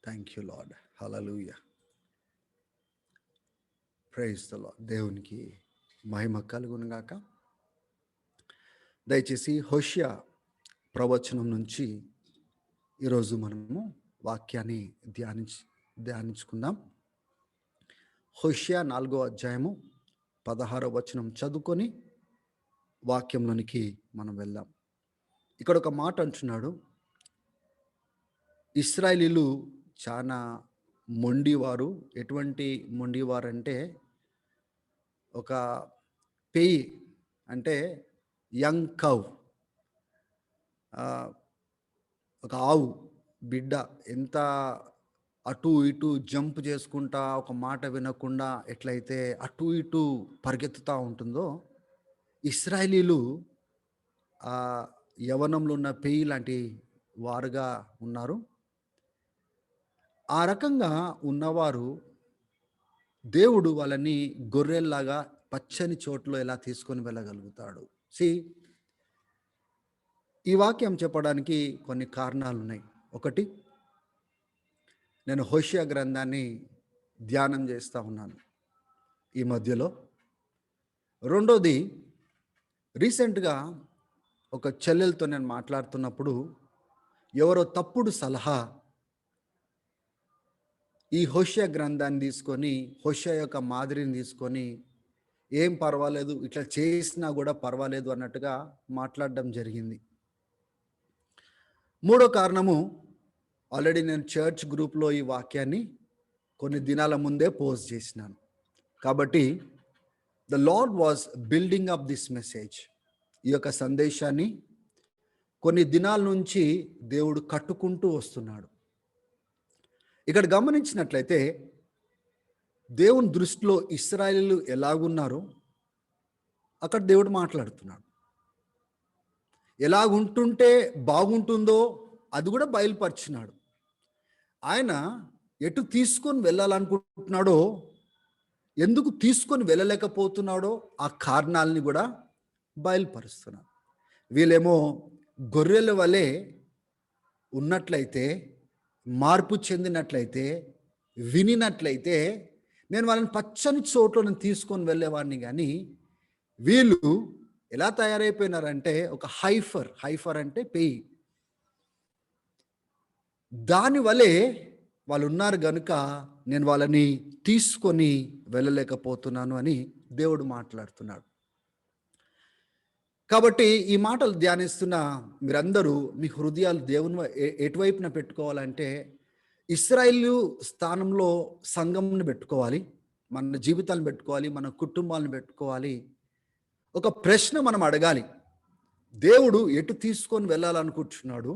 Thank you Lord. Hallelujah. Praise the Lord. దేవునికి మహిమ కలుగును గాక. దయచేసి హోషియా ప్రవచనం నుంచి ఈరోజు మనము వాక్యాన్ని ధ్యానించుకుందాం. హోషియా 4వ అధ్యాయము 16వ వచనం చదువుకొని వాక్యంలోనికి మనం వెళ్దాం. ఇక్కడ ఒక మాట అంటున్నాడు, ఇశ్రాయేలీలు చాలా మొండివారు. ఎటువంటి మొండివారు అంటే, ఒక పేయి అంటే యంగ్ కవ్, ఒక ఆవు బిడ్డ ఎంత అటు ఇటు జంప్ చేసుకుంటా ఒక మాట వినకుండా ఎట్లయితే అటు ఇటు పరిగెత్తుతూ ఉంటుందో, ఇశ్రాయేలీలు యవనంలో ఉన్న పేయి లాంటి వారుగా ఉన్నారు. ఆ రకంగా ఉన్నవారు దేవుడు వాళ్ళని గొర్రెల్లాగా పచ్చని చోట్లో ఎలా తీసుకొని వెళ్ళగలుగుతాడు? ఈ వాక్యం చెప్పడానికి కొన్ని కారణాలు ఉన్నాయి. ఒకటి, నేను హోషియా గ్రంథాన్ని ధ్యానం చేస్తూ ఉన్నాను ఈ మధ్యలో. రెండోది, రీసెంట్గా ఒక చెల్లెలతో నేను మాట్లాడుతున్నప్పుడు ఎవరో తప్పుడు సలహా ఈ హోషియా గ్రంథాన్ని తీసుకొని, హోషియా యొక్క మాదిరిని తీసుకొని, ఏం పర్వాలేదు, ఇట్లా చేసినా కూడా పర్వాలేదు అన్నట్టుగా మాట్లాడడం జరిగింది. మూడో కారణము, ఆల్రెడీ నేను చర్చ్ గ్రూప్లో ఈ వాక్యాన్ని కొన్ని దినాల ముందే పోస్ట్ చేసినాను. కాబట్టి the lord was building up this message. ఈ యొక్క సందేశాన్ని కొన్ని దినాల నుంచి దేవుడు కట్టుకుంటూ వస్తున్నాడు. ఇక్కడ గమనించినట్లయితే దేవుని దృష్టిలో ఇశ్రాయేలీలు ఎలాగున్నారో అక్కడ దేవుడు మాట్లాడుతున్నాడు. ఎలాగుంటుంటే బాగుంటుందో అది కూడా బయలుపరిచినాడు. ఆయన ఎటు తీసుకొని వెళ్ళాలనుకుంటున్నాడో, ఎందుకు తీసుకొని వెళ్ళలేకపోతున్నాడో ఆ కారణాలని కూడా బయలుపరుస్తున్నాడు. వీళ్ళేమో గొర్రెల వలె ఉన్నట్లయితే, మార్పు చెందినట్లయితే, వినినట్లయితే నేను వాళ్ళని పచ్చని చోట్ల నేను తీసుకొని వెళ్ళేవాడిని. కానీ వీళ్ళు ఎలా తయారైపోయినారంటే ఒక హైఫర్ అంటే పేయి, దాని వలె వాళ్ళు ఉన్నారు గనుక నేను వాళ్ళని తీసుకొని వెళ్ళలేకపోతున్నాను అని దేవుడు మాట్లాడుతున్నాడు. కాబట్టి ఈ మాటలు ధ్యానిస్తున్న మీరందరూ మీ హృదయాలు దేవుని ఎటువైపున పెట్టుకోవాలంటే, ఇశ్రాయేలు స్థానంలో సంఘంని పెట్టుకోవాలి, మన జీవితాలను పెట్టుకోవాలి, మన కుటుంబాలను పెట్టుకోవాలి. ఒక ప్రశ్న మనం అడగాలి, దేవుడు ఎటు తీసుకొని వెళ్ళాలనుకుంటున్నాడు?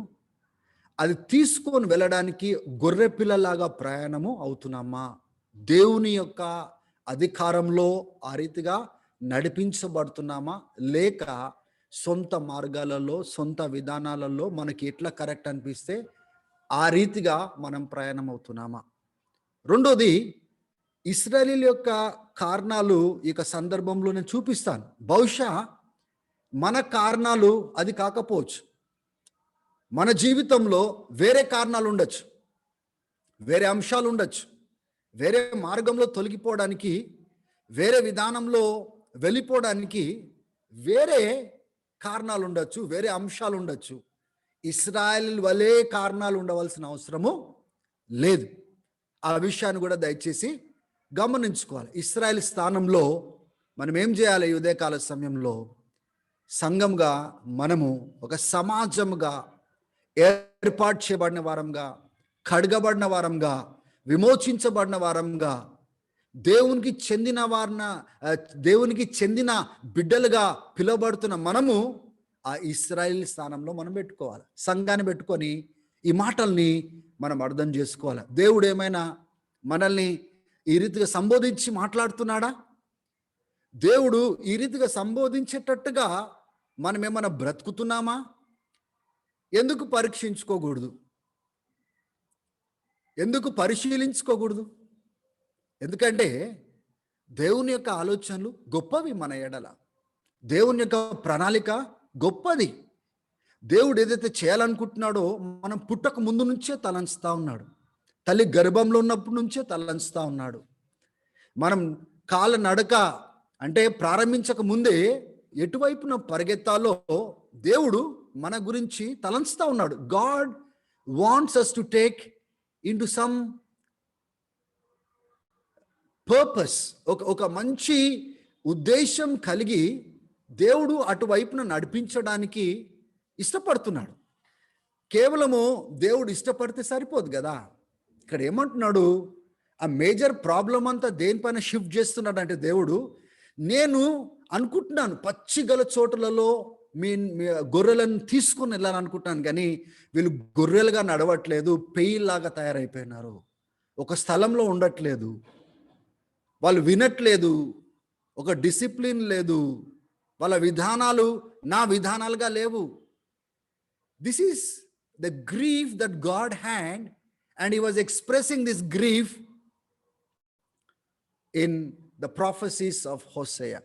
అది తీసుకొని వెళ్ళడానికి గొర్రె పిల్లలాగా ప్రయాణము అవుతున్నామా? దేవుని యొక్క అధికారంలో ఆ రీతిగా నడిపించబడుతున్నామా? లేక సొంత మార్గాలలో, సొంత విధానాలలో మనకి ఎట్లా కరెక్ట్ అనిపిస్తే ఆ రీతిగా మనం ప్రయాణం అవుతున్నామా? రెండోది, ఇశ్రాయేలీల యొక్క కారణాలు ఈ సందర్భంలో నేను చూపిస్తాను. బహుశా మన కారణాలు అది కాకపోవచ్చు. మన జీవితంలో వేరే కారణాలు ఉండొచ్చు, వేరే అంశాలు ఉండొచ్చు. వేరే మార్గంలో తొలగిపోవడానికి, వేరే విధానంలో వెళ్ళిపోవడానికి వేరే కారణాలు ఉండొచ్చు, వేరే అంశాలు ఉండొచ్చు. ఇశ్రాయేల్ వలే కారణాలు ఉండవలసిన అవసరము లేదు. ఆ విషయాన్ని కూడా దయచేసి గమనించుకోవాలి. ఇశ్రాయేల్ స్థానంలో మనం ఏం చేయాలి? ఈ ఉదయకాల సమయంలో సంఘంగా మనము ఒక సమాజంగా ఏర్పాటు చేయబడిన వారంగా, కడగబడిన వారంగా, విమోచించబడిన వారంగా, దేవునికి చెందిన బిడ్డలుగా పిలువబడుతున్న మనము ఆ ఇశ్రాయేల్ స్థానంలో మనం పెట్టుకోవాలి. సంఘాన్ని పెట్టుకొని ఈ మాటల్ని మనం అర్థం చేసుకోవాలి. దేవుడు ఏమైనా మనల్ని ఈ రీతిగా సంబోధించి మాట్లాడుతున్నాడా? దేవుడు ఈ రీతిగా సంబోధించేటట్టుగా మనం ఏమైనా బ్రతుకుతున్నామా? ఎందుకు పరీక్షించుకోకూడదు? ఎందుకు పరిశీలించుకోకూడదు? ఎందుకంటే దేవుని యొక్క ఆలోచనలు గొప్పవి. మన ఎడల దేవుని యొక్క ప్రణాళిక గొప్పది. దేవుడు ఏదైతే చేయాలనుకుంటున్నాడో మనం పుట్టక ముందు నుంచే తలంచుతా ఉన్నాడు. తల్లి గర్భంలో ఉన్నప్పటి నుంచే తలంచుతా ఉన్నాడు. మనం కాళ్ళ నడక అంటే ప్రారంభించక ముందే ఎటువైపున పరిగెత్తాలో దేవుడు మన గురించి తలంచుతా ఉన్నాడు. God wants us to take into some purpose. ఒక మంచి ఉద్దేశం కలిగి దేవుడు అటువైపున నడిపించడానికి ఇష్టపడుతున్నాడు. కేవలము దేవుడు ఇష్టపడితే సరిపోదు కదా. ఇక్కడ ఏమంటున్నాడు, ఆ మేజర్ ప్రాబ్లం అంతా దేనిపైన షిఫ్ట్ చేస్తున్నాడు అంటే దేవుడు, నేను అనుకుంటున్నాను పచ్చి గల చోట్లలో మీ గొర్రెలను తీసుకుని వెళ్ళాలనుకుంటున్నాను, కానీ వీళ్ళు గొర్రెలుగా నడవట్లేదు, పెయిల్లాగా తయారైపోయినారు, ఒక స్థలంలో ఉండట్లేదు, వాళ్ళు వినట్లేదు, ఒక డిసిప్లిన్ లేదు, వాళ్ళ విధానాలు నా విధానాలుగా లేవు. This is the grief that God had, and he was expressing this grief in the prophecies of Hosea.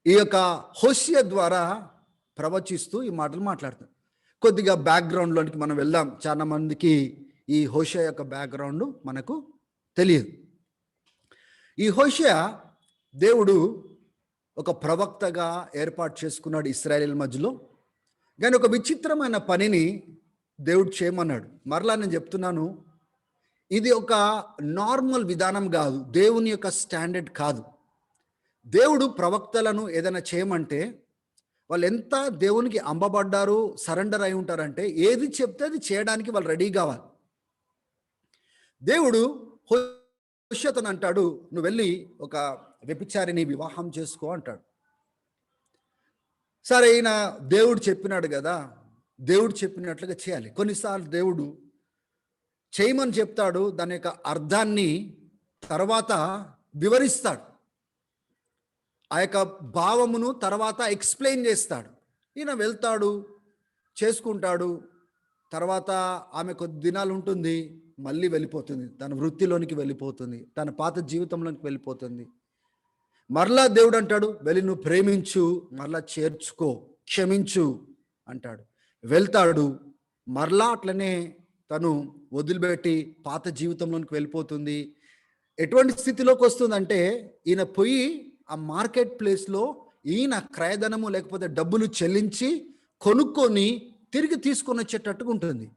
ఈ యొక్క హోషేయ ద్వారా ప్రవచిస్తూ ఈ మాటలు మాట్లాడుతాం. కొద్దిగా బ్యాక్గ్రౌండ్లోనికి మనం వెళ్దాం. చాలా మందికి ఈ హోషేయ యొక్క బ్యాక్గ్రౌండ్ మనకు తెలియదు. ఈ హోషేయ దేవుడు ఒక ప్రవక్తగా ఏర్పాటు చేసుకున్నాడు ఇశ్రాయేలీల మధ్యలో. కానీ ఒక విచిత్రమైన పనిని దేవుడు చేయమన్నాడు. మరలా నేను చెప్తున్నాను, ఇది ఒక నార్మల్ విధానం కాదు, దేవుని యొక్క స్టాండర్డ్ కాదు. దేవుడు ప్రవక్తలను ఏదైనా చేయమంటే వాళ్ళు ఎంత దేవునికి అంబబడ్డారు, సరెండర్ అయి ఉంటారంటే ఏది చెప్తే అది చేయడానికి వాళ్ళు రెడీ కావాలి. దేవుడు హోషేయతోని అంటాడు, నువ్వు వెళ్ళి ఒక వ్యభిచారిని వివాహం చేసుకో అంటాడు. సరే, ఈయన దేవుడు చెప్పినాడు కదా, దేవుడు చెప్పినట్లుగా చేయాలి. కొన్నిసార్లు దేవుడు చేయమని చెప్తాడు, దాని యొక్క అర్థాన్ని తర్వాత వివరిస్తాడు, ఆ యొక్క భావమును తర్వాత ఎక్స్ప్లెయిన్ చేస్తాడు. ఈయన వెళ్తాడు, చేసుకుంటాడు, తర్వాత ఆమె కొద్ది దినాలు ఉంటుంది, మళ్ళీ వెళ్ళిపోతుంది, తన వృత్తిలోనికి వెళ్ళిపోతుంది, తన పాత జీవితంలోనికి వెళ్ళిపోతుంది. మరలా దేవుడు అంటాడు, వెళ్ళి నువ్వు ప్రేమించు, మరలా చేర్చుకో, క్షమించు అంటాడు. వెళ్తాడు, మరలా అట్లనే తను వదిలిపెట్టి పాత జీవితంలోనికి వెళ్ళిపోతుంది. ఎటువంటి స్థితిలోకి వస్తుందంటే, ఈయన పోయి ఆ మార్కెట్ ప్లేస్లో ఈయన క్రయధనము లేకపోతే డబ్బులు చెల్లించి కొనుక్కొని తిరిగి తీసుకొని వచ్చేటట్టుగా ఉంటుంది.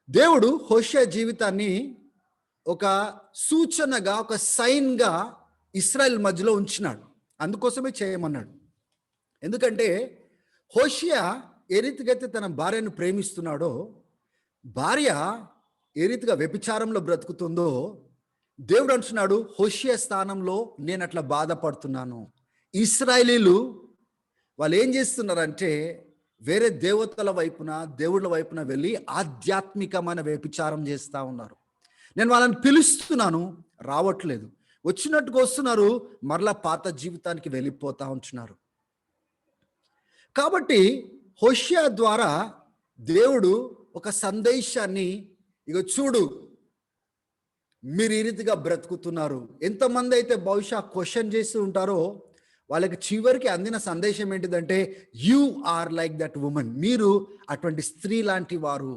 దేవుడు హోషేయ జీవితాన్ని ఒక సూచనగా, ఒక సైన్గా ఇశ్రాయేల్ మధ్యలో ఉంచినాడు. అందుకోసమే చేయమన్నాడు. ఎందుకంటే హోషేయ ఏ రీతికైతే తన భార్యను ప్రేమిస్తున్నాడో, భార్య ఏ రీతిగా వ్యభిచారంలో బ్రతుకుతుందో, దేవుడు అంటున్నాడు, హోషేయ స్థానంలో నేను అట్లా బాధపడుతున్నాను. ఇశ్రాయేలీలు వాళ్ళు ఏం చేస్తున్నారంటే వేరే దేవతల వైపున, దేవుళ్ళ వైపున వెళ్ళి ఆధ్యాత్మికమైన వ్యభిచారం చేస్తూ ఉన్నారు. నేను వాళ్ళని పిలుస్తున్నాను, రావట్లేదు, వచ్చినట్టుగా వస్తున్నారు, మరలా పాత జీవితానికి వెళ్ళిపోతా ఉంటున్నారు. కాబట్టి హోషేయ ద్వారా దేవుడు ఒక సందేశాన్ని, ఇక చూడు మీరు ఈ రీతిగా బ్రతుకుతున్నారు. ఎంతమంది అయితే బహుశా క్వశ్చన్ చేస్తూ ఉంటారో వాళ్ళకి చివరికి అందిన సందేశం ఏంటిదంటే, you are like that women, మీరు అటువంటి స్త్రీ లాంటి వారు.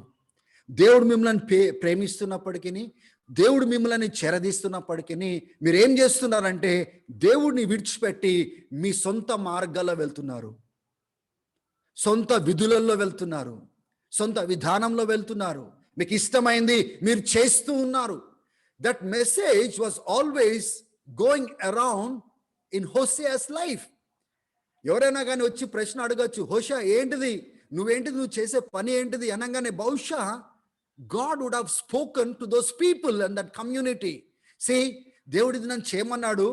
దేవుడు మిమ్మల్ని ప్రేమిస్తున్నప్పటికీ, దేవుడు మిమ్మల్ని చెరదీస్తున్నప్పటికీ మీరు ఏం చేస్తున్నారంటే దేవుడిని విడిచిపెట్టి మీ సొంత మార్గాల్లో వెళ్తున్నారు, సొంత విధులలో వెళ్తున్నారు, సొంత విధానంలో వెళ్తున్నారు, మీకు ఇష్టమైంది మీరు చేస్తూ ఉన్నారు. That message was always going around in Hosea's life. ఎవరైనా కానీ వచ్చి ప్రశ్న అడగచ్చు, హోషేయ ఏంటిది, నువ్వు చేసే పని ఏంటిది అనగానే బహుశా God would have spoken to those people and that community. See, దేవుడు ఇది నన్ను చేయమన్నాడు,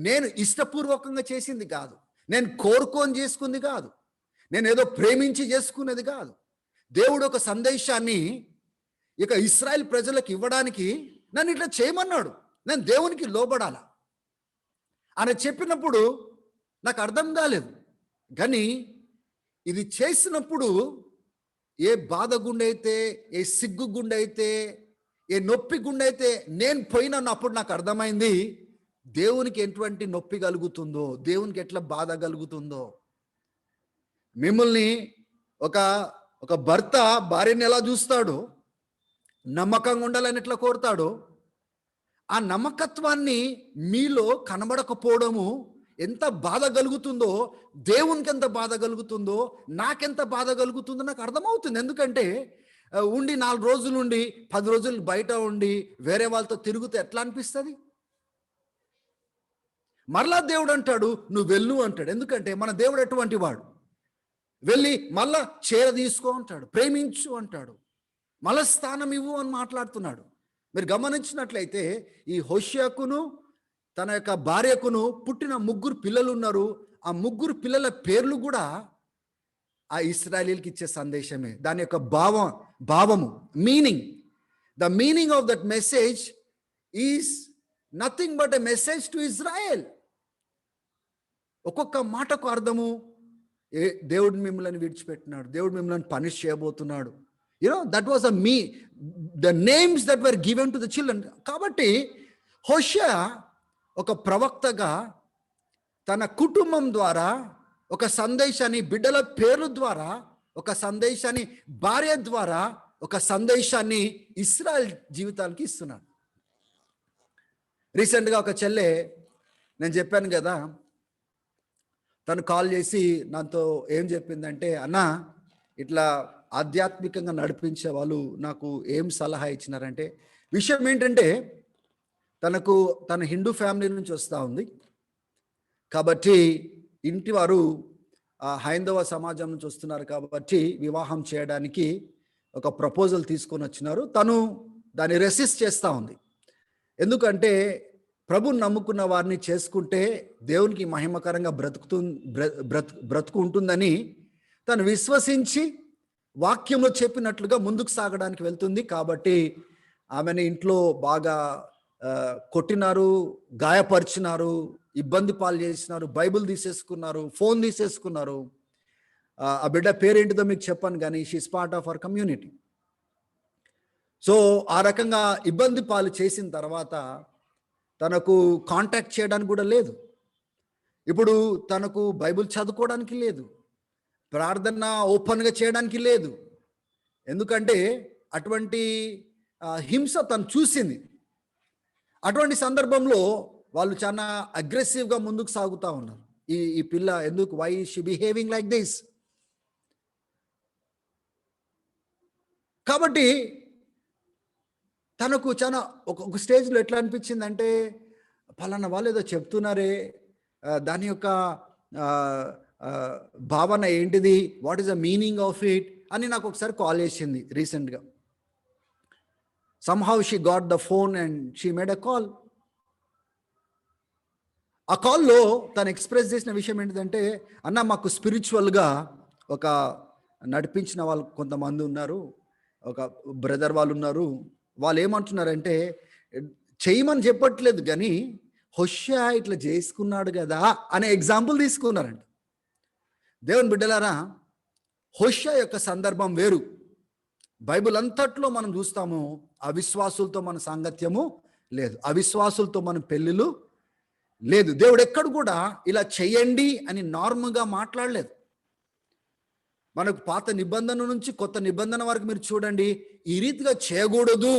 నేను ఇష్టపూర్వకంగా చేసింది కాదు, నేను కోరుకొని చేసుకుంది కాదు, నేను ఏదో ప్రేమించి చేసుకునేది కాదు. దేవుడు ఒక సందేశాన్ని ఇక ఇశ్రాయేల్ ప్రజలకు ఇవ్వడానికి నన్ను ఇట్లా చేయమన్నాడు, నేను దేవునికి లోబడాల అని చెప్పినప్పుడు నాకు అర్థం కాలేదు. కానీ ఇది చేసినప్పుడు ఏ బాధ గుండె అయితే, ఏ సిగ్గు గుండె అయితే, ఏ నొప్పి గుండె అయితే నేను పోయినప్పుడు నాకు అర్థమైంది దేవునికి ఎటువంటి నొప్పి కలుగుతుందో, దేవునికి ఎట్లా బాధ కలుగుతుందో. మిమ్మల్ని ఒక భర్త భార్యని ఎలా చూస్తాడో, నమ్మకంగా ఉండాలని ఎట్లా కోరుతాడో, ఆ నమ్మకత్వాన్ని మీలో కనబడకపోవడము ఎంత బాధ కలుగుతుందో, దేవునికి ఎంత బాధ కలుగుతుందో, నాకెంత బాధ కలుగుతుందో నాకు అర్థమవుతుంది. ఎందుకంటే ఉండి 4 రోజులు ఉండి 10 రోజులు బయట ఉండి వేరే వాళ్ళతో తిరుగుతే ఎట్లా అనిపిస్తుంది? మరలా దేవుడు అంటాడు నువ్వు వెళ్ళు అంటాడు. ఎందుకంటే మన దేవుడు ఎటువంటి వాడు? వెళ్ళి మళ్ళా చేర తీసుకో అంటాడు, ప్రేమించు అంటాడు, మళ్ళా స్థానం ఇవ్వు అని మాట్లాడుతున్నాడు. మీరు గమనించినట్లయితే ఈ హోషేయకును తన యొక్క భార్యకును పుట్టిన 3 పిల్లలు ఉన్నారు. ఆ 3 పిల్లల పేర్లు కూడా ఆ ఇశ్రాయేలీయులకి ఇచ్చే సందేశమే. దాని యొక్క భావము meaning, the meaning of that message is nothing but a message to Israel. ఒక్కొక్క మాటకు అర్థము, దేవుడు మిమ్మల్ని విడిచిపెట్టినాడు, దేవుడు మిమ్మల్ని పనిష్ చేయబోతున్నాడు. That was the names that were given to the children. కాబట్టి హోషేయ ఒక ప్రవక్తగా తన కుటుంబం ద్వారా ఒక సందేశాన్ని, బిడ్డల పేర్ల ద్వారా ఒక సందేశాన్ని, భార్య ద్వారా ఒక సందేశాన్ని ఇశ్రాయేల్ జీవితానికి ఇస్తున్నాడు. రీసెంట్గా ఒక చెల్లె, నేను చెప్పాను కదా, తను కాల్ చేసి నాతో ఏం చెప్పిందంటే, అన్న ఇట్లా ఆధ్యాత్మికంగా నడిపించే వాళ్ళు నాకు ఏం సలహా ఇచ్చినారంటే, విషయం ఏంటంటే తన హిందూ ఫ్యామిలీ నుంచి వస్తూ ఉంది కాబట్టి ఇంటి వారు హైందవ సమాజం నుంచి వస్తున్నారు కాబట్టి వివాహం చేయడానికి ఒక ప్రపోజల్ తీసుకొని వచ్చినారు. తను దాన్ని రెసిస్ట్ చేస్తూ ఉంది. ఎందుకంటే ప్రభుని నమ్ముకున్న వారిని చేసుకుంటే దేవునికి మహిమకరంగా బ్రతుకు ఉంటుందని తను విశ్వసించి వాక్యంలో చెప్పినట్లుగా ముందుకు సాగడానికి వెళ్తుంది. కాబట్టి ఆమెను ఇంట్లో బాగా కొట్టినారు, గాయపరిచినారు, ఇబ్బంది పాలు చేసినారు, బైబిల్ తీసేసుకున్నారు, ఫోన్ తీసేసుకున్నారు. ఆ బిడ్డ పేరేంటిదో మీకు చెప్పాను, కానీ she's part of our community. So ఆ రకంగా ఇబ్బంది పాలు చేసిన తర్వాత తనకు కాంటాక్ట్ చేయడానికి కూడా లేదు. ఇప్పుడు తనకు బైబిల్ చదువుకోవడానికి లేదు, ప్రార్థన ఓపెన్గా చేయడానికి లేదు. ఎందుకంటే అటువంటి హింస తను చూసింది. అటువంటి సందర్భంలో వాళ్ళు చాలా అగ్రెసివ్గా ముందుకు సాగుతూ ఉన్నారు. ఈ పిల్ల ఎందుకు, why she behaving like this? కాబట్టి తనకు చాలా ఒక స్టేజ్లో ఎట్లా అనిపించిందంటే, పలానా వాళ్ళు ఏదో చెప్తున్నారే, దాని యొక్క భావన ఏంటిది, what is the meaning of it అని నాకు ఒకసారి కాల్ చేసింది రీసెంట్గా. somehow she got the phone and she made a call. ఆ కాల్లో తను ఎక్స్ప్రెస్ చేసిన విషయం ఏంటిదంటే, అన్న మాకు స్పిరిచువల్గా ఒక నడిపించిన వాళ్ళు కొంతమంది ఉన్నారు, ఒక బ్రదర్ వాళ్ళు ఉన్నారు. వాళ్ళు ఏమంటున్నారంటే, చేయమని చెప్పట్లేదు కానీ హోషేయ ఇట్లా చేసుకున్నాడు కదా అనే ఎగ్జాంపుల్ తీసుకున్నారంట. దేవుని బిడ్డలారా, హోషేయ యొక్క సందర్భం వేరు. బైబిల్ అంతట్లో మనం చూస్తాము, అవిశ్వాసులతో మన సాంగత్యము లేదు, అవిశ్వాసులతో మన పెళ్ళిళ్ళు లేదు. దేవుడు ఎక్కడ కూడా ఇలా చెయ్యండి అని నార్మల్గా మాట్లాడలేదు. మనకు పాత నిబంధన నుంచి కొత్త నిబంధన వరకు మీరు చూడండి, ఈ రీతిగా చేయకూడదు,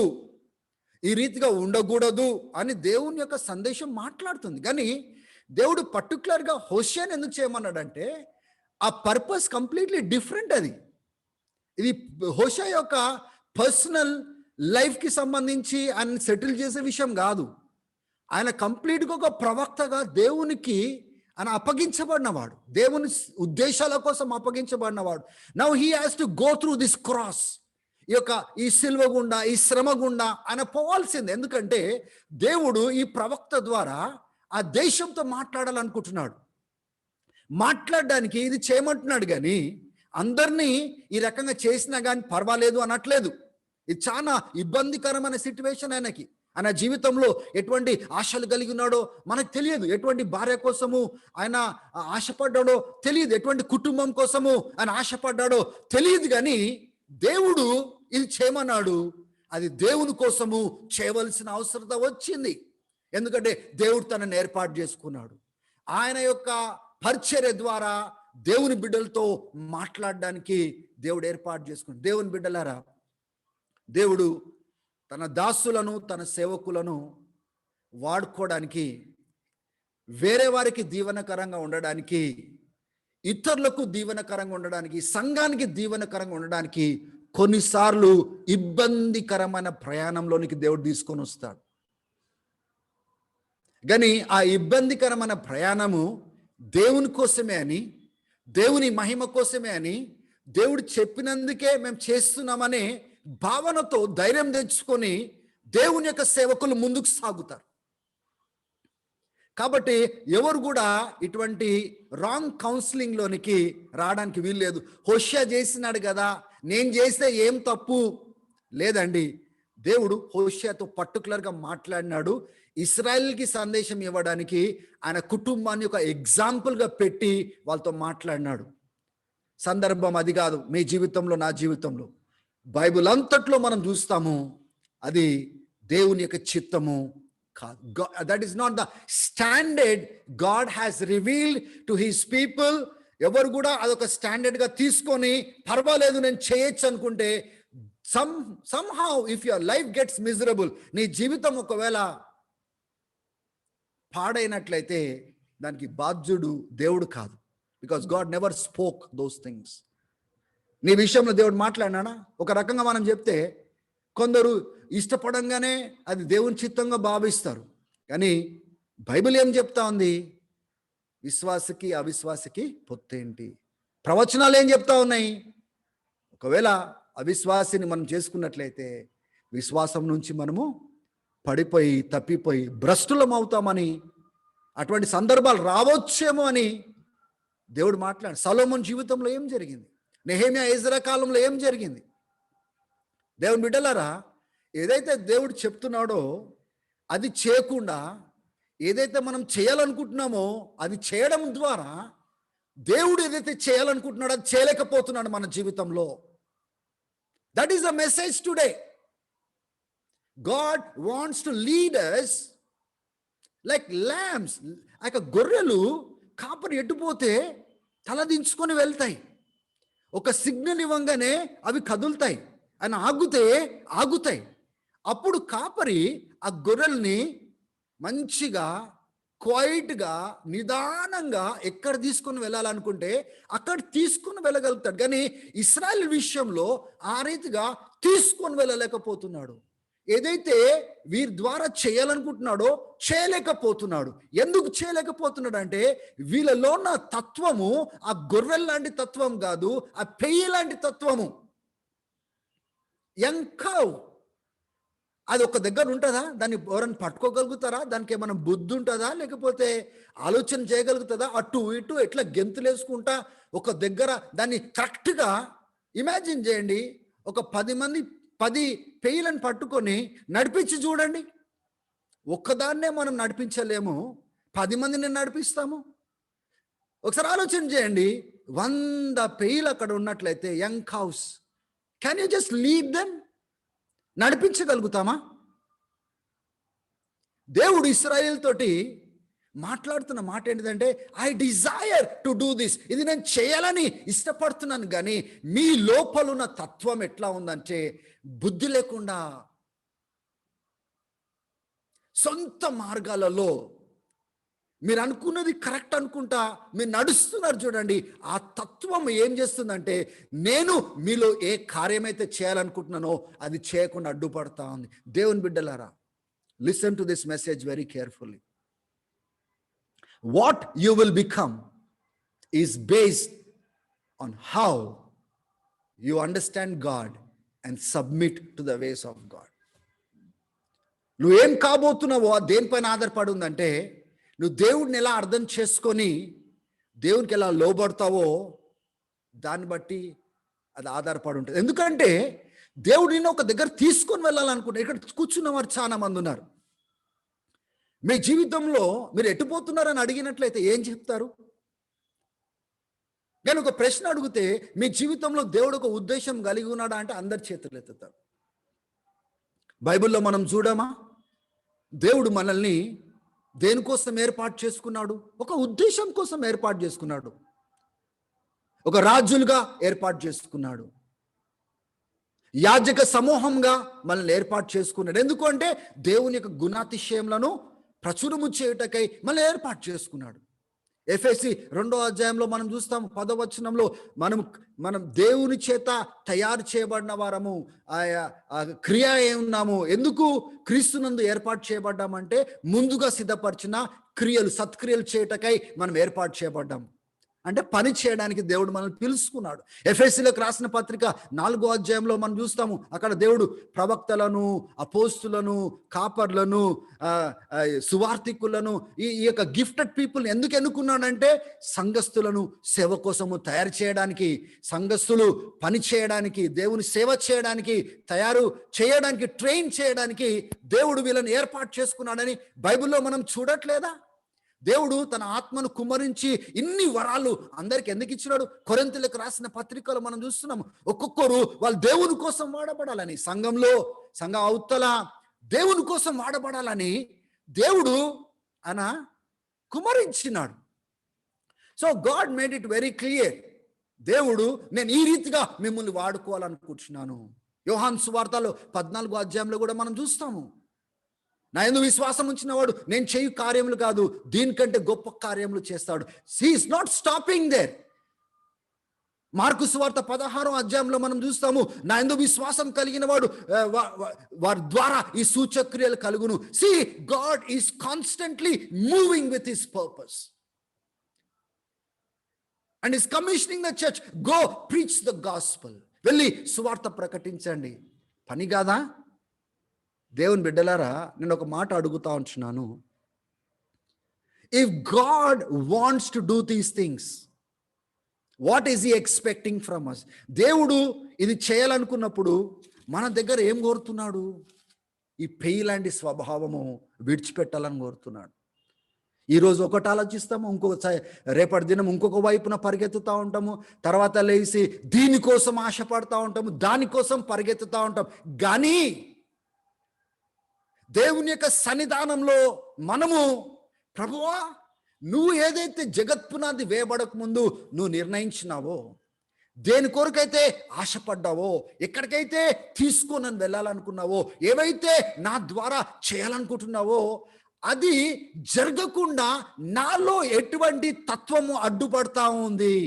ఈ రీతిగా ఉండకూడదు అని దేవుని యొక్క సందేశం మాట్లాడుతుంది. కానీ దేవుడు పర్టికులర్గా హోషేయని ఎందుకు చేయమన్నాడంటే, ఆ పర్పస్ కంప్లీట్లీ డిఫరెంట్. ఇది హోషేయ యొక్క పర్సనల్ లైఫ్కి సంబంధించి ఆయన సెటిల్ చేసే విషయం కాదు. ఆయన కంప్లీట్గా ఒక ప్రవక్తగా దేవునికి ఆయన అప్పగించబడినవాడు, దేవుని ఉద్దేశాల కోసం అప్పగించబడినవాడు. Now he has to go through this cross. ఈ సిల్వ గుండా, ఈ శ్రమ గుండా ఆయన పోవాల్సింది. ఎందుకంటే దేవుడు ఈ ప్రవక్త ద్వారా ఆ దేశంతో మాట్లాడాలనుకుంటున్నాడు. మాట్లాడడానికి ఇది చేయమంటున్నాడు, కానీ అందరినీ ఈ రకంగా చేసినా కానీ పర్వాలేదు అనట్లేదు. ఇది చాలా ఇబ్బందికరమైన సిచ్యువేషన్ ఆయనకి. ఆయన జీవితంలో ఎటువంటి ఆశలు కలిగి ఉన్నాడో మనకు తెలియదు, ఎటువంటి భార్య కోసము ఆయన ఆశపడ్డాడో తెలియదు, ఎటువంటి కుటుంబం కోసము ఆయన ఆశపడ్డాడో తెలియదు. కానీ దేవుడు ఇది చేయమన్నాడు, అది దేవుని కోసము చేయవలసిన అవసరత వచ్చింది. ఎందుకంటే దేవుడు తనని ఏర్పాటు చేసుకున్నాడు. ఆయన యొక్క పరిచర్య ద్వారా దేవుని బిడ్డలతో మాట్లాడడానికి దేవుడు ఏర్పాటు చేసుకున్నాడు. దేవుని బిడ్డలారా, దేవుడు తన దాసులను, తన సేవకులను వాడుకోవడానికి, వేరే వారికి దీవెనకరంగా ఉండడానికి, ఇతరులకు దీవెనకరంగా ఉండడానికి, సంఘానికి దీవెనకరంగా ఉండడానికి కొన్నిసార్లు ఇబ్బందికరమైన ప్రయాణంలోనికి దేవుడు తీసుకొని వస్తాడు. కానీ ఆ ఇబ్బందికరమైన ప్రయాణము దేవుని కోసమే అని, దేవుని మహిమ కోసమే అని, దేవుడు చెప్పినందుకే మేము చేస్తున్నామనే భావనతో ధైర్యం తెచ్చుకొని దేవుని యొక్క సేవకులు ముందుకు సాగుతారు. కాబట్టి ఎవరు కూడా ఇటువంటి రాంగ్ కౌన్సిలింగ్లోనికి రావడానికి వీల్లేదు. హోషియా చేసినాడు కదా, నేను చేస్తే ఏం తప్పు లేదండి. దేవుడు హోషియాతో పర్టికులర్గా మాట్లాడినాడు. ఇశ్రాయేల్కి సందేశం ఇవ్వడానికి ఆయన కుటుంబాన్ని ఒక ఎగ్జాంపుల్గా పెట్టి వాళ్ళతో మాట్లాడినాడు. సందర్భం అది కాదు. మీ జీవితంలో, నా జీవితంలో, బైబిల్ అంతట్లో మనం చూస్తాము, అది దేవుని యొక్క చిత్తము కాదు. That is not the standard God has revealed to his people. ఎవరు కూడా అదొక స్టాండర్డ్గా తీసుకొని పర్వాలేదు నేను చేయొచ్చు అనుకుంటే, somehow if your life gets miserable, నీ జీవితం ఒకవేళ పాడైనట్లయితే దానికి బాధ్యుడు దేవుడు కాదు. Because God never spoke those things. నీ విషయంలో దేవుడు మాట్లాడినాడా? ఒక రకంగా మనం చెప్తే కొందరు ఇష్టపడంగానే అది దేవుని చిత్తంగా భావిస్తారు. కానీ బైబిల్ ఏం చెప్తా ఉంది? విశ్వాసకి అవిశ్వాసకి పొత్తేంటి? ప్రవచనాలు ఏం చెప్తా ఉన్నాయి? ఒకవేళ అవిశ్వాసిని మనం చేసుకున్నట్లయితే విశ్వాసం నుంచి మనము పడిపోయి, తప్పిపోయి భ్రష్టులం అవుతామని, అటువంటి సందర్భాలు రావచ్చేమో అని దేవుడు మాట్లాడు. సొలొమోను జీవితంలో ఏం జరిగింది? నెహెమ్యా, ఎజ్రా కాలంలో ఏం జరిగింది? దేవుని బిడ్డలారా, ఏదైతే దేవుడు చెప్తున్నాడో అది చేయకుండా ఏదైతే మనం చేయాలనుకుంటున్నామో అది చేయడం ద్వారా దేవుడు ఏదైతే చేయాలనుకుంటున్నాడో అది చేయలేకపోతున్నాడు మన జీవితంలో. That is the message today. God wants to lead us like lambs. like గొర్రెలు కాపరి ఎట్టుపోతే తలదించుకొని వెళ్తాయి. ఒక సిగ్నల్ ఇవ్వంగానే అవి కదులుతాయి, అని ఆగుతాయి. అప్పుడు కాపరి ఆ గొర్రెల్ని మంచిగా, క్వైట్గా, నిదానంగా ఎక్కడ తీసుకొని వెళ్ళాలనుకుంటే అక్కడ తీసుకొని వెళ్ళగలుగుతాడు. కానీ ఇశ్రాయేల్ విషయంలో ఆ రీతిగా తీసుకొని వెళ్ళలేకపోతున్నాడు. ఏదైతే వీరి ద్వారా చేయాలనుకుంటున్నాడో చేయలేకపోతున్నాడు. ఎందుకు చేయలేకపోతున్నాడు అంటే వీళ్ళలో ఉన్న తత్వము ఆ గొర్రెల లాంటి తత్వం కాదు, ఆ పెయ్యి లాంటి తత్వము. యంకవ్ అది ఒక దగ్గర ఉంటుందా? దాన్ని ఎవరైనా పట్టుకోగలుగుతారా? దానికి ఏమైనా బుద్ధి ఉంటుందా? లేకపోతే ఆలోచన చేయగలుగుతుందా? అటు ఇటు ఎట్లా గెంతులేసుకుంటా ఒక దగ్గర దాన్ని కరెక్ట్గా ఇమాజిన్ చేయండి. ఒక 10 పెయ్యలను పట్టుకొని నడిపించి చూడండి. ఒక్కదాన్నే మనం నడిపించలేము, 10 మందిని నడిపిస్తాము. ఒకసారి ఆలోచన చేయండి. 100 పెయ్యలు అక్కడ ఉన్నట్లయితే, young cows, can you just lead them? నడిపించగలుగుతామా? దేవుడు ఇశ్రాయేల్ తోటి మాట్లాడుతున్న మాట ఏంటిదంటే, I desire to do this. ఇది నేను చేయాలని ఇష్టపడుతున్నాను. కానీ మీ లోపలున్న తత్వం ఎట్లా ఉందంటే బుద్ధి లేకుండా సొంత మార్గాలలో మీరు అనుకున్నది కరెక్ట్ అనుకుంటా మీరు నడుస్తున్నారు చూడండి. ఆ తత్వం ఏం చేస్తుందంటే, నేను మీలో ఏ కార్యమైతే చేయాలనుకుంటున్నానో అది చేయకుండా అడ్డుపడతా ఉంది. దేవుని బిడ్డలారా, listen to this message very carefully. What you will become is based on how you understand God and submit to the ways of God. నువ్వేం కాబోతున్నావో దేనిపైన ఆధారపడి ఉందంటే, నువ్వు దేవుడిని ఎలా అర్థం చేసుకొని దేవునికి ఎలా లోబడతావో దాన్ని బట్టి అది ఆధారపడి ఉంటుంది. ఎందుకంటే దేవుడిని ఒక దగ్గర తీసుకొని వెళ్ళాలనుకుంటే, ఇక్కడ కూర్చున్న వారు చాలా మంది ఉన్నారు. మీ జీవితంలో మీరు ఎట్టుపోతున్నారని అడిగినట్లయితే ఏం చెప్తారు? నేను ఒక ప్రశ్న అడిగితే మీ జీవితంలో దేవుడు ఒక ఉద్దేశం కలిగి ఉన్నాడా అంటే అందరి చేతులు ఎత్తుతారు. బైబిల్లో మనం చూడమా? దేవుడు మనల్ని దేనికోసం ఏర్పాటు చేసుకున్నాడు? ఒక ఉద్దేశం కోసం ఏర్పాటు చేసుకున్నాడు. ఒక రాజులుగా ఏర్పాటు చేసుకున్నాడు. యాజక సమూహంగా మనల్ని ఏర్పాటు చేసుకున్నాడు. ఎందుకంటే దేవుని యొక్క గుణాతిశయములను ప్రచురము చేయుటకై మనల్ని ఏర్పాటు చేసుకున్నాడు. ఎఫెసీ 2వ అధ్యాయంలో మనం చూస్తాం 10వ వచనంలో మనం దేవుని చేత తయారు చేయబడిన వారము, ఆ క్రియ ఏమున్నాము, ఎందుకు క్రీస్తునందు ఏర్పాటు చేయబడ్డామంటే ముందుగా సిద్ధపరిచిన క్రియలు, సత్క్రియలు చేయుటకై మనం ఏర్పాటు చేయబడ్డాం. అంటే పని చేయడానికి దేవుడు మనల్ని పిలుచుకున్నాడు. ఎఫెసీలకు రాసిన పత్రిక 4వ అధ్యాయంలో మనం చూస్తాము, అక్కడ దేవుడు ప్రవక్తలను, అపోస్తులను, కాపర్లను, సువార్థికులను, ఈ యొక్క గిఫ్టెడ్ పీపుల్ ఎందుకు ఎన్నుకున్నాడంటే సంఘస్థులను సేవ కోసము తయారు చేయడానికి, సంఘస్థులు పని చేయడానికి, దేవుని సేవ చేయడానికి, తయారు చేయడానికి, ట్రైన్ చేయడానికి దేవుడు వీళ్ళని ఏర్పాటు చేసుకున్నాడని బైబిల్లో మనం చూడట్లేదా? దేవుడు తన ఆత్మను కుమ్మరించి ఇన్ని వరాలు అందరికి ఎందుకు ఇచ్చినాడు? కొరింథీయులకు రాసిన పత్రికలో మనం చూస్తున్నాము, ఒక్కొక్కరు వాళ్ళు దేవుని కోసం వాడబడాలని, సంఘం అవతల దేవుని కోసం వాడబడాలని దేవుడు ఆయన కుమ్మరించినాడు. So God made it very clear. దేవుడు నేను ఈ రీతిగా మిమ్మల్ని వాడుకోవాలనుకుంటున్నాను. యోహాను సువార్తలో 14వ అధ్యాయంలో కూడా మనం చూస్తాము, నా యందు విశ్వాసం ఉంచిన వాడు నేను చేయు కార్యములు కాదు దీనికంటే గొప్ప కార్యములు చేస్తాడు. He is not stopping there. Mark సువార్త 16వ అధ్యాయంలో మనం చూస్తాము, నా యందు విశ్వాసం కలిగిన వాడు వారి ద్వారా ఈ సూచక్రియలు కలుగును. See, God is constantly moving with his purpose and is commissioning the church, go preach the gospel. వెళ్ళి సువార్త ప్రకటించండి. పని కాదా? దేవుని బిడ్డలారా, నేను ఒక మాట అడుగుతా ఉంటున్నాను. If God wants to do these things, what is he expecting from us? దేవుడు ఇది చేయాలనుకున్నప్పుడు మన దగ్గర ఏం కోరుతున్నాడు? ఈ పెయి లాంటి స్వభావము విడిచిపెట్టాలని కోరుతున్నాడు. ఈరోజు ఒకటి ఆలోచిస్తాము, రేపటి దినం ఇంకొక వైపున పరిగెత్తుతూ ఉంటాము, తర్వాత లేచి దీనికోసం ఆశపడతా ఉంటాము, దానికోసం పరిగెత్తుతూ ఉంటాం. కానీ దేవుని యొక్క సన్నిధానంలో మనము, ప్రభువా నువ్వు ఏదైతే జగత్పునాది వేయబడక ముందు నువ్వు నిర్ణయించినావో, దేని కొరకైతే ఆశపడ్డావో, ఎక్కడికైతే తీసుకొని వెళ్ళాలనుకున్నావో, ఏవైతే నా ద్వారా చేయాలనుకుంటున్నావో అది జరగకుండా నాలో ఎటువంటి తత్వము అడ్డుపడతా ఉంది?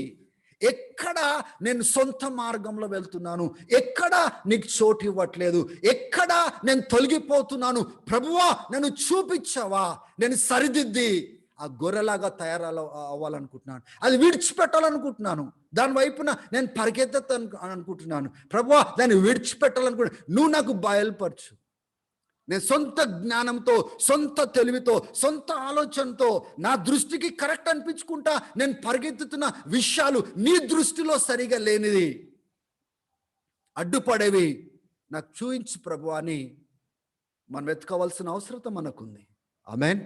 ఎక్కడ నేను సొంత మార్గంలో వెళ్తున్నాను? ఎక్కడ నీకు చోటు ఇవ్వట్లేదు? ఎక్కడ నేను తొలగిపోతున్నాను? ప్రభువా నన్ను చూపించావా? నేను సరిదిద్ది ఆ గొర్రెలాగా అవ్వాలనుకుంటున్నాను, అది విడిచిపెట్టాలనుకుంటున్నాను, దాని వైపున నేను అనుకుంటున్నాను. ప్రభువా దాన్ని విడిచిపెట్టాలనుకుంటున్నాను, నువ్వు నాకు బయలుపరచు. నేను సొంత జ్ఞానంతో, సొంత తెలివితో, సొంత ఆలోచనతో నా దృష్టికి కరెక్ట్ అనిపించుకుంటా నేను పరిగెత్తుతున్న విషయాలు నీ దృష్టిలో సరిగా లేనిది, అడ్డుపడేవి నాకు చూయించు ప్రభు అని మనం వెతుకోవాల్సిన అవసరం మనకుంది. ఆమేన్.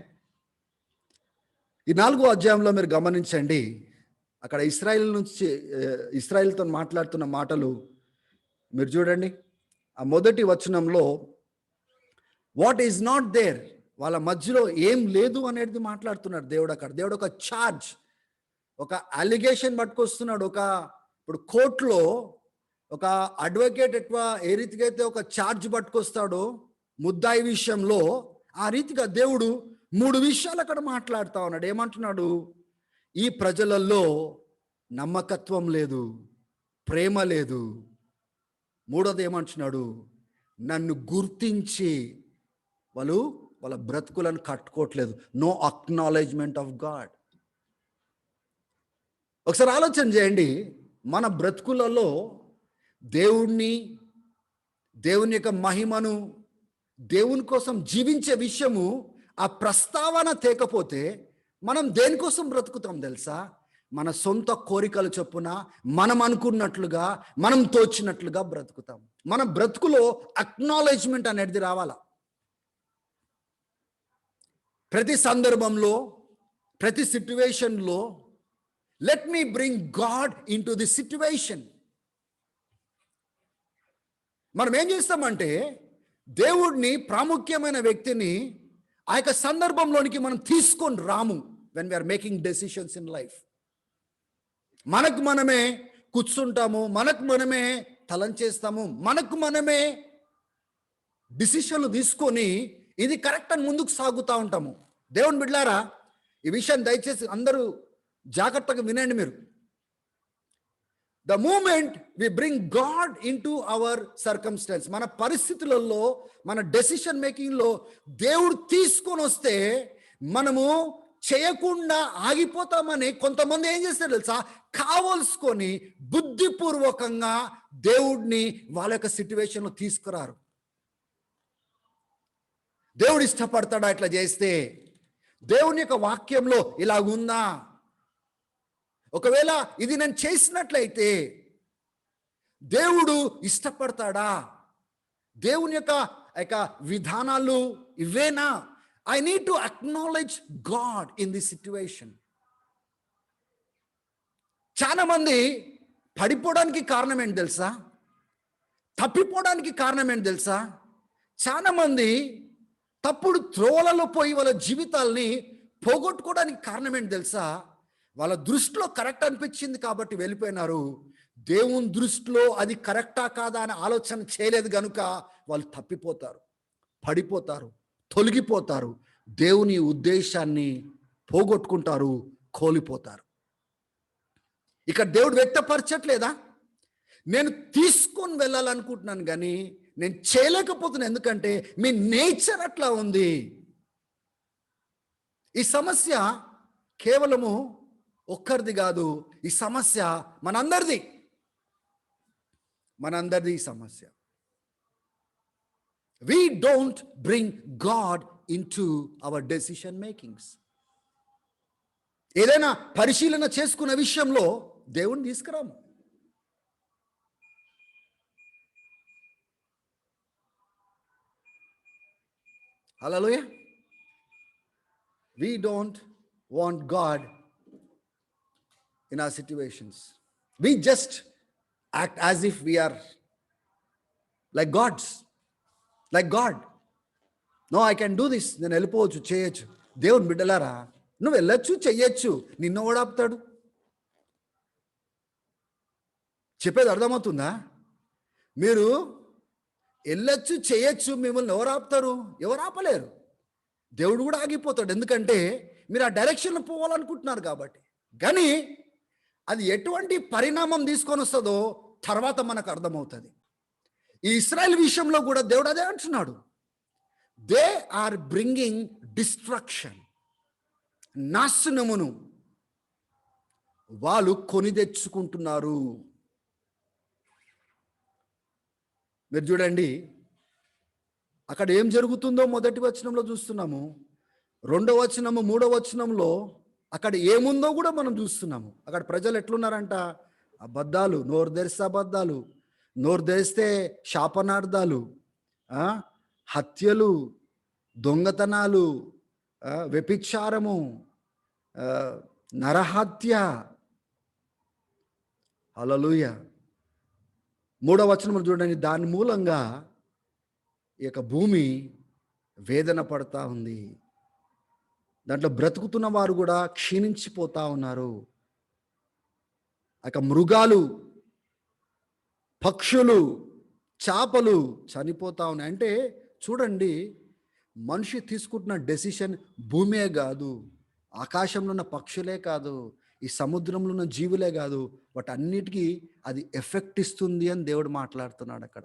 ఈ 4వ అధ్యాయంలో మీరు గమనించండి, అక్కడ ఇశ్రాయేలుతో మాట్లాడుతున్న మాటలు మీరు చూడండి. ఆ మొదటి వచనంలో వాట్ ఈజ్ నాట్ దేర్, వాళ్ళ మధ్యలో ఏం లేదు అనేది మాట్లాడుతున్నాడు దేవుడు. అక్కడ దేవుడు ఒక ఛార్జ్, ఒక అలిగేషన్ పట్టుకొస్తున్నాడు. ఇప్పుడు కోర్టులో ఒక అడ్వకేట్ ఏ రీతిగా అయితే ఒక ఛార్జ్ పట్టుకొస్తాడో ముద్దాయి విషయంలో, ఆ రీతిగా దేవుడు 3 విషయాలు అక్కడ మాట్లాడుతా ఉన్నాడు. ఏమంటున్నాడు? ఈ ప్రజలలో నమ్మకత్వం లేదు, ప్రేమ లేదు. మూడోది ఏమంటున్నాడు? నన్ను గుర్తించి వాళ్ళ బ్రతుకులను కట్టుకోవట్లేదు. No acknowledgement of God. ఒకసారి ఆలోచన చేయండి, మన బ్రతుకులలో దేవుని యొక్క మహిమను, దేవుని కోసం జీవించే విషయము ఆ ప్రస్తావన తేకపోతే మనం దేనికోసం బ్రతుకుతాం తెలుసా? మన సొంత కోరికల చొప్పున మనం అనుకున్నట్లుగా, మనం తోచినట్లుగా బ్రతుకుతాం. మన బ్రతుకులో అక్నాలెడ్జ్మెంట్ అనేది రావాలా. ప్రతి సందర్భంలో, ప్రతి సిట్యువేషన్లో let me bring God in to the situation. మనం ఏం చేస్తామంటే దేవుడిని, ప్రాముఖ్యమైన వ్యక్తిని ఆ యొక్క సందర్భంలోనికి మనం తీసుకొని రాము. When we are making decisions in life, మనకు మనమే కూర్చుంటాము, మనకు మనమే తలంచేస్తాము. మనకు మనమే డిసిషన్లు తీసుకొని ఇది కరెక్ట్ అని ముందుకు సాగుతూ ఉంటాము. దేవుని బిడ్డలారా, ఈ విషయాన్ని దయచేసి అందరూ జాగ్రత్తగా వినండి మీరు. The moment we bring God in to our circumstance, మన పరిస్థితులలో, మన డెసిషన్ మేకింగ్లో దేవుడు తీసుకొని వస్తే మనము చేయకుండా ఆగిపోతామని కొంతమంది ఏం చేస్తారు తెలుసా, కావలసుకొని బుద్ధిపూర్వకంగా దేవుడిని వాళ్ళ యొక్క సిట్యువేషన్లో తీసుకురారు. దేవుడు ఇష్టపడతాడా ఇట్లా చేస్తే? దేవుని యొక్క వాక్యంలో ఇలాగుందా? ఒకవేళ ఇది నేను చేసినట్లయితే దేవుడు ఇష్టపడతాడా? దేవుని యొక్క విధానాలు ఇవేనా? I need to acknowledge God in this situation. చాలా మంది పడిపోవడానికి కారణం ఏంటి తెలుసా? తప్పిపోవడానికి కారణం ఏంటి తెలుసా? చాలా మంది తప్పుడు త్రోవలలో పోయి వాళ్ళ జీవితాల్ని పోగొట్టుకోవడానికి కారణం ఏంటి తెలుసా? వాళ్ళ దృష్టిలో కరెక్ట్ అనిపించింది కాబట్టి వెళ్ళిపోయినారు. దేవుని దృష్టిలో అది కరెక్టా కాదా అని ఆలోచన చేయలేదు కనుక వాళ్ళు తప్పిపోతారు, పడిపోతారు, తొలగిపోతారు, దేవుని ఉద్దేశాన్ని పోగొట్టుకుంటారు, కోల్పోతారు. ఇక్కడ దేవుడు వ్యక్తపరచట్లేదా? నేను తీసుకొని వెళ్ళాలనుకుంటున్నాను కానీ నేను చేయలేకపోతున్నాను, ఎందుకంటే మీ నేచర్ అట్లా ఉంది. ఈ సమస్య కేవలము ఒక్కరిది కాదు, ఈ సమస్య మనందరిది ఈ సమస్య. We don't bring God into our decision makings. ఏదైనా పరిశీలన చేసుకునే విషయంలో దేవుని తీసుకురాము. హల్లెలూయా. We don't want God in our situations. We just act as if we are like gods, like God. No, I can do this. నేను వెళ్ళిపోవచ్చు, చేయొచ్చు. దేవుని బిడ్డలారా, నువ్వు వెళ్ళొచ్చు, చెయ్యొచ్చు, నిన్ను ఓడాపుతాడు. చెప్పేది అర్థమవుతుందా? మీరు వెళ్ళొచ్చు, చేయొచ్చు, మిమ్మల్ని ఎవరు ఆపుతారు? ఎవరు ఆపలేరు. దేవుడు కూడా ఆగిపోతాడు, ఎందుకంటే మీరు ఆ డైరెక్షన్లో పోవాలనుకుంటున్నారు కాబట్టి. కానీ అది ఎటువంటి పరిణామం తీసుకొని వస్తుందో తర్వాత మనకు అర్థమవుతుంది. ఈ ఇశ్రాయేల్ విషయంలో కూడా దేవుడు అదే అంటున్నాడు. దే ఆర్ బ్రింగింగ్ డిస్ట్రక్షన్, నాశనమును వాళ్ళు కొని తెచ్చుకుంటున్నారు. మీరు చూడండి, అక్కడ ఏం జరుగుతుందో మొదటి వచనంలో చూస్తున్నాము, 2వ వచనము, 3వ వచనంలో అక్కడ ఏముందో కూడా మనం చూస్తున్నాము. అక్కడ ప్రజలు ఎట్లున్నారంట? అబద్ధాలు, నోరు తెరిస్తే అబద్ధాలు, నోరు తెరిస్తే శాపనార్థాలు, హత్యలు, దొంగతనాలు, వ్యభిచారము, నరహత్య. హల్లెలూయా. 3వ వచనం చూడండి, దాని మూలంగా ఈ యొక్క భూమి వేదన పడతా ఉంది. దాంట్లో బ్రతుకుతున్న వారు కూడా క్షీణించిపోతా ఉన్నారు. మృగాలు, పక్షులు, చేపలు చనిపోతా ఉన్నాయి. అంటే చూడండి, మనిషి తీసుకుంటున్న డెసిషన్ భూమే కాదు, ఆకాశంలో ఉన్న పక్షులే కాదు, ఈ సముద్రంలో ఉన్న జీవులే కాదు, వాటన్నిటికీ అది ఎఫెక్ట్ ఇస్తుంది అని దేవుడు మాట్లాడుతున్నాడు అక్కడ.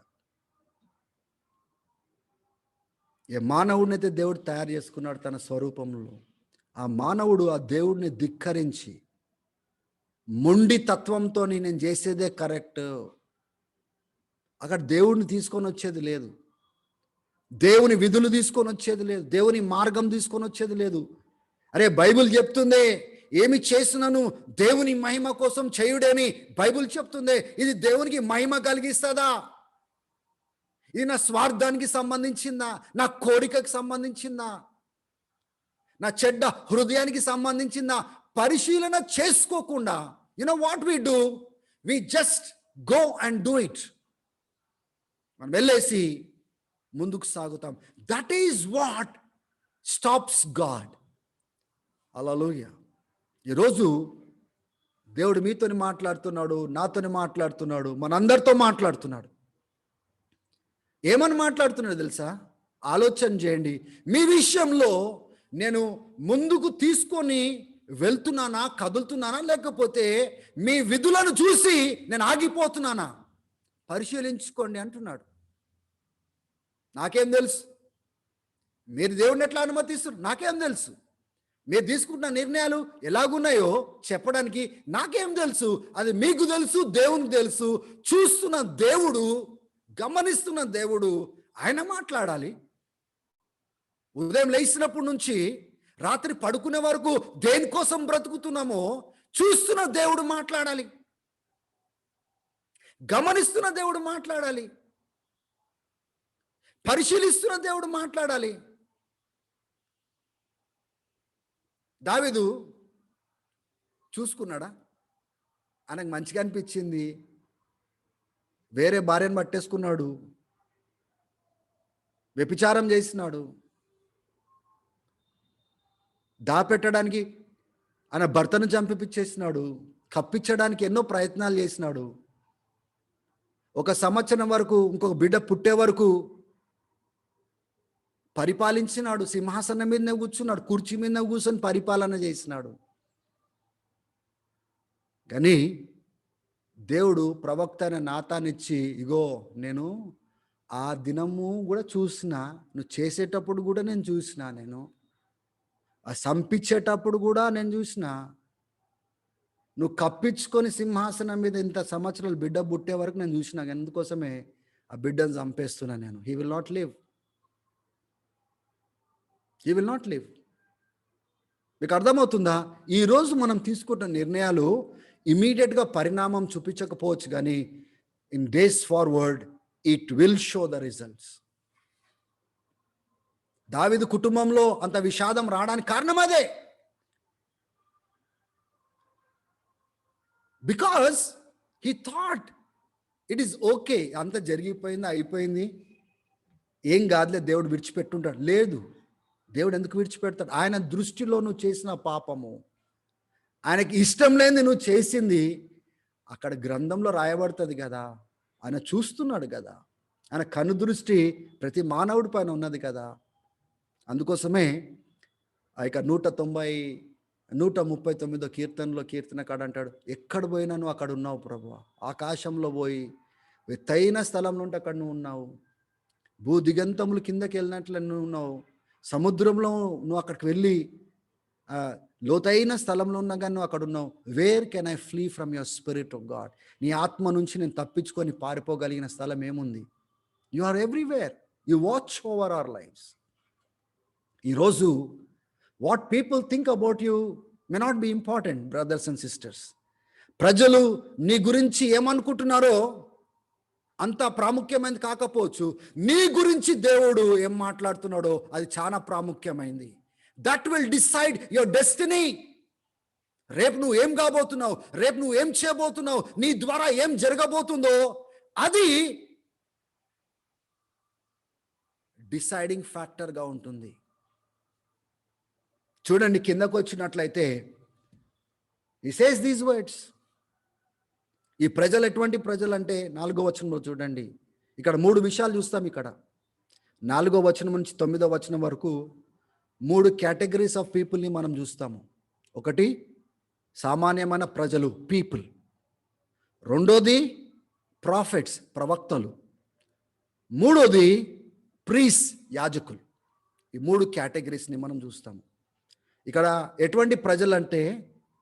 ఏ మానవుడినైతే దేవుడు తయారు చేసుకున్నాడు తన స్వరూపంలో, ఆ మానవుడు ఆ దేవుడిని ధిక్కరించి మొండి తత్వంతో నేను చేసేదే కరెక్ట్, అక్కడ దేవుడిని తీసుకొని వచ్చేది లేదు, దేవుని విధులు తీసుకొని వచ్చేది లేదు, దేవుని మార్గం తీసుకొని వచ్చేది లేదు. అరే బైబిల్ చెప్తుందే, ఏమి చేసినను దేవుని మహిమ కోసం చేయుడని బైబిల్ చెప్తుందే. ఇది దేవునికి మహిమ కలిగిస్తుందా? ఇది నా స్వార్థానికి సంబంధించిందా? నా కోరికకు సంబంధించిందా? నా చెడ్డ హృదయానికి సంబంధించిందా? పరిశీలన చేసుకోకుండా you know what we do, we just go and do it. మనం వెళ్ళేసి ముందుకు సాగుతాం. That is what stops God. హల్లెలూయా. ఈరోజు దేవుడు మీతోని మాట్లాడుతున్నాడు, నాతోని మాట్లాడుతున్నాడు, మనందరితో మాట్లాడుతున్నాడు. ఏమని మాట్లాడుతున్నాడు తెలుసా? ఆలోచన చేయండి. మీ విషయంలో నేను ముందుకు తీసుకొని వెళ్తున్నానా, కదులుతున్నానా, లేకపోతే మీ విధులను చూసి నేను ఆగిపోతున్నానా పరిశీలించుకోండి అంటున్నాడు. నాకేం తెలుసు మీరు దేవుడిని ఎట్లా అనుమతిస్తున్నారు? నాకేం తెలుసు మీరు తీసుకుంటున్న నిర్ణయాలు ఎలాగున్నాయో చెప్పడానికి నాకేం తెలుసు? అది మీకు తెలుసు, దేవునికి తెలుసు. చూస్తున్న దేవుడు, గమనిస్తున్న దేవుడు, ఆయన మాట్లాడాలి. ఉదయం లేచినప్పటి నుంచి రాత్రి పడుకునే వరకు దేనికోసం బ్రతుకుతున్నామో చూస్తున్న దేవుడు మాట్లాడాలి, గమనిస్తున్న దేవుడు మాట్లాడాలి, పరిశీలిస్తున్న దేవుడు మాట్లాడాలి. దావీదు చూసుకున్నాడా? ఆయనకు మంచిగా అనిపించింది, వేరే భార్యను పట్టేసుకున్నాడు, వ్యభిచారం చేసినాడు, దాపెట్టడానికి ఆయన భర్తను చంపిపించేసినాడు, కప్పించడానికి ఎన్నో ప్రయత్నాలు చేసినాడు. 1 సంవత్సరం వరకు, ఇంకొక బిడ్డ పుట్టే వరకు పరిపాలించినాడు. సింహాసనం మీదనే కూర్చున్నాడు, కుర్చీ మీద కూర్చొని పరిపాలన చేసినాడు. కానీ దేవుడు ప్రవక్త అయిన నాతానిచ్చి, ఇగో నేను ఆ దినము కూడా చూసిన, నువ్వు చేసేటప్పుడు కూడా నేను చూసిన, నేను ఆ సంపించేటప్పుడు కూడా నేను చూసిన, నువ్వు కప్పించుకొని సింహాసనం మీద ఇంత సంవత్సరాలు బిడ్డ పుట్టే వరకు నేను చూసిన. ఎందుకోసమే ఆ బిడ్డను చంపేస్తున్నా నేను. He will not live, he will not live. మీకు అర్థమవుతుందా? ఈరోజు మనం తీసుకుంటున్న నిర్ణయాలు ఇమీడియట్గా పరిణామం చూపించకపోవచ్చు, కానీ in days forward it will show the results. దావీదు కుటుంబంలో అంత విషాదం రావడానికి కారణం అదే. Because he thought it is okay, అంత జరిగిపోయింది, అయిపోయింది, ఏం కాదులే, దేవుడు విడిచిపెట్టుంటాడు. లేదు, దేవుడు ఎందుకు విడిచిపెడతాడు? ఆయన దృష్టిలో నువ్వు చేసిన పాపము, ఆయనకి ఇష్టం లేనిది నువ్వు చేసింది అక్కడ గ్రంథంలో రాయబడుతుంది కదా. ఆయన చూస్తున్నాడు కదా, ఆయన కను దృష్టి ప్రతి మానవుడి పైన ఉన్నది కదా. అందుకోసమే ఆ యొక్క 139 కీర్తనలో కీర్తనకాడు అంటాడు, ఎక్కడ పోయినా నువ్వు అక్కడ ఉన్నావు ప్రభువా. ఆకాశంలో పోయి ఎత్తైన స్థలం నుండి అక్కడ నువ్వు ఉన్నావు, భూ దిగంతములు కిందకి వెళ్ళినట్లు నువ్వు ఉన్నావు, సముద్రంలో నువ్వు అక్కడికి వెళ్ళి లోతైన స్థలంలో ఉన్నా కానీ నువ్వు అక్కడ ఉన్నావు. Where can I flee from your spirit of God? నీ ఆత్మ నుంచి నేను తప్పించుకొని పారిపోగలిగిన స్థలం ఏముంది? You are everywhere, you watch over our lives. ఈరోజు what people think about you may not be important brothers and sisters. ప్రజలు నీ గురించి ఏమనుకుంటున్నారో అంత ప్రాముఖ్యమైనది కాకపోవచ్చు, నీ గురించి దేవుడు ఏం మాట్లాడుతున్నాడో అది చాలా ప్రాముఖ్యమైంది. That will decide your destiny. రేపు నువ్వు ఏం కాబోతున్నావు, రేపు నువ్వు ఏం చేయబోతున్నావు, నీ ద్వారా ఏం జరగబోతుందో అది డిసైడింగ్ ఫ్యాక్టర్గా ఉంటుంది. చూడండి, కిందకు వచ్చినట్లయితే he says these words. ఈ ప్రజలు ఎటువంటి ప్రజలు అంటే 4వ వచనంలో చూడండి. ఇక్కడ 3 విషయాలు చూస్తాం. ఇక్కడ 4వ వచనం నుంచి 9వ వచనం వరకు 3 కేటగిరీస్ ఆఫ్ పీపుల్ని మనం చూస్తాము. ఒకటి సామాన్యమైన ప్రజలు, పీపుల్. రెండోది ప్రాఫిట్స్, ప్రవక్తలు. మూడోది ప్రీస్, యాజకులు. ఈ 3 కేటగిరీస్ని మనం చూస్తాము. ఇక్కడ ఎటువంటి ప్రజలు అంటే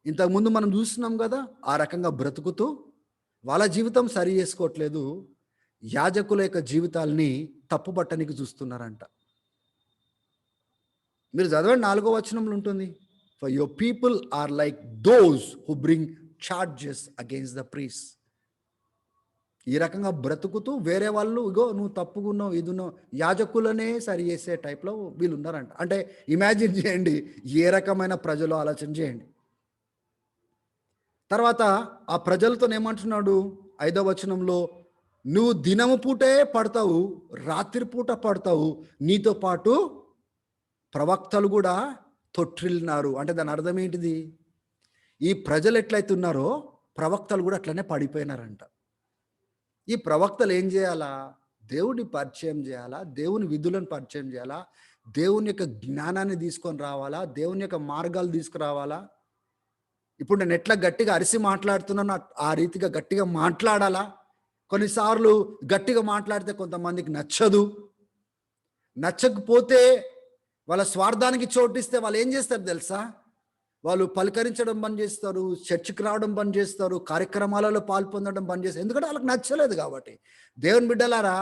ఇంతకుముందు మనం చూస్తున్నాం కదా, ఆ రకంగా బ్రతుకుతూ వాళ్ళ జీవితం సరి చేసుకోవట్లేదు, యాజకుల యొక్క జీవితాల్ని తప్పుబట్టనికి చూస్తున్నారంట. మీరు చదవండి, 4వ వచనంలో ఉంటుంది, for your people are like those who bring charges against the priest. ఈ రకంగా బ్రతుకుతూ వేరే వాళ్ళు, ఇగో నువ్వు తప్పుకున్నావు, ఇది ఉన్నావు, యాజకులనే సరి చేసే టైప్లో వీళ్ళు ఉన్నారంట. అంటే ఇమాజిన్ చేయండి ఏ రకమైన ప్రజలు, ఆలోచన చేయండి. తర్వాత ఆ ప్రజలతో ఏమంటున్నాడు 5వ వచనంలో, నువ్వు దినము పూటే పడతావు, రాత్రి పూట పడతావు, నీతో పాటు ప్రవక్తలు కూడా తొట్టిల్లినారు. అంటే దాని అర్థం ఏంటిది? ఈ ప్రజలు ఎట్లయితే ఉన్నారో ప్రవక్తలు కూడా అట్లనే పడిపోయినారంట. ఈ ప్రవక్తలు ఏం చేయాలా? దేవుని పరిచయం చేయాలా, దేవుని విధులను పరిచయం చేయాలా, దేవుని యొక్క జ్ఞానాన్ని తీసుకొని రావాలా, దేవుని యొక్క మార్గాలు తీసుకురావాలా. ఇప్పుడు నేను ఎట్లా గట్టిగా అరిసి మాట్లాడుతున్నానో ఆ రీతిగా గట్టిగా మాట్లాడాలా. కొన్నిసార్లు గట్టిగా మాట్లాడితే కొంతమందికి నచ్చదు. నచ్చకపోతే వాళ్ళ స్వార్థానికి చోటిస్తే వాళ్ళు ఏం చేస్తారు తెలుసా? వాళ్ళు పలకరించడం బంద్ చేస్తారు, చర్చికి రావడం బంద్ చేస్తారు, కార్యక్రమాలలో పాల్పొందడం బంద్ చేస్తారు. ఎందుకంటే వాళ్ళకి నచ్చలేదు కాబట్టి. దేవుని బిడ్డలారా,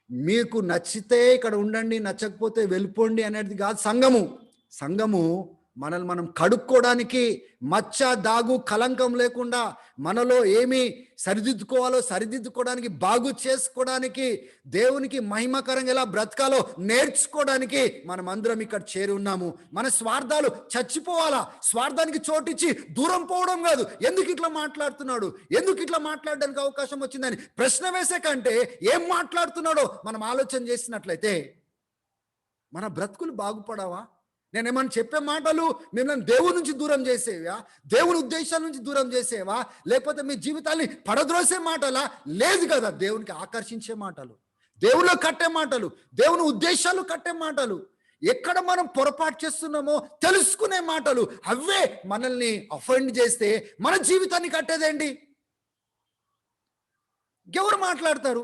మీకు నచ్చితే ఇక్కడ ఉండండి, నచ్చకపోతే వెళ్ళిపోండి అనేది కాదు సంఘము. సంఘము మనల్ని మనం కడుక్కోవడానికి, మచ్చ దాగు కలంకం లేకుండా మనలో ఏమి సరిదిద్దుకోవాలో సరిదిద్దుకోవడానికి, బాగు చేసుకోవడానికి, దేవునికి మహిమకరంగా ఎలా బ్రతకాలో నేర్చుకోవడానికి మనం అందరం ఇక్కడ చేరి ఉన్నాము. మన స్వార్థాలు చచ్చిపోవాలా. స్వార్థానికి చోటిచ్చి దూరం పోవడం కాదు. ఎందుకు ఇట్లా మాట్లాడుతున్నాడు, ఎందుకు ఇట్లా మాట్లాడడానికి అవకాశం వచ్చిందని ప్రశ్న వేసే కంటే ఏం మాట్లాడుతున్నాడో మనం ఆలోచన చేసినట్లయితే మన బ్రతుకులు బాగుపడవా? నేనేమన్నా చెప్పే మాటలు మిమ్మల్ని దేవుని నుంచి దూరం చేసేవా, దేవుని ఉద్దేశాల నుంచి దూరం చేసేవా, లేకపోతే మీ జీవితాన్ని పడద్రోసే మాటలా? లేదు కదా. దేవునికి ఆకర్షించే మాటలు, దేవులో కట్టే మాటలు, దేవుని ఉద్దేశాలు కట్టే మాటలు. ఎక్కడ మనం పొరపాటు చేస్తున్నామో తెలుసుకునే మాటలు. అవే మనల్ని అఫెండ్ చేస్తే మన జీవితాన్ని కట్టేదేంటి? ఎవరు మాట్లాడతారు?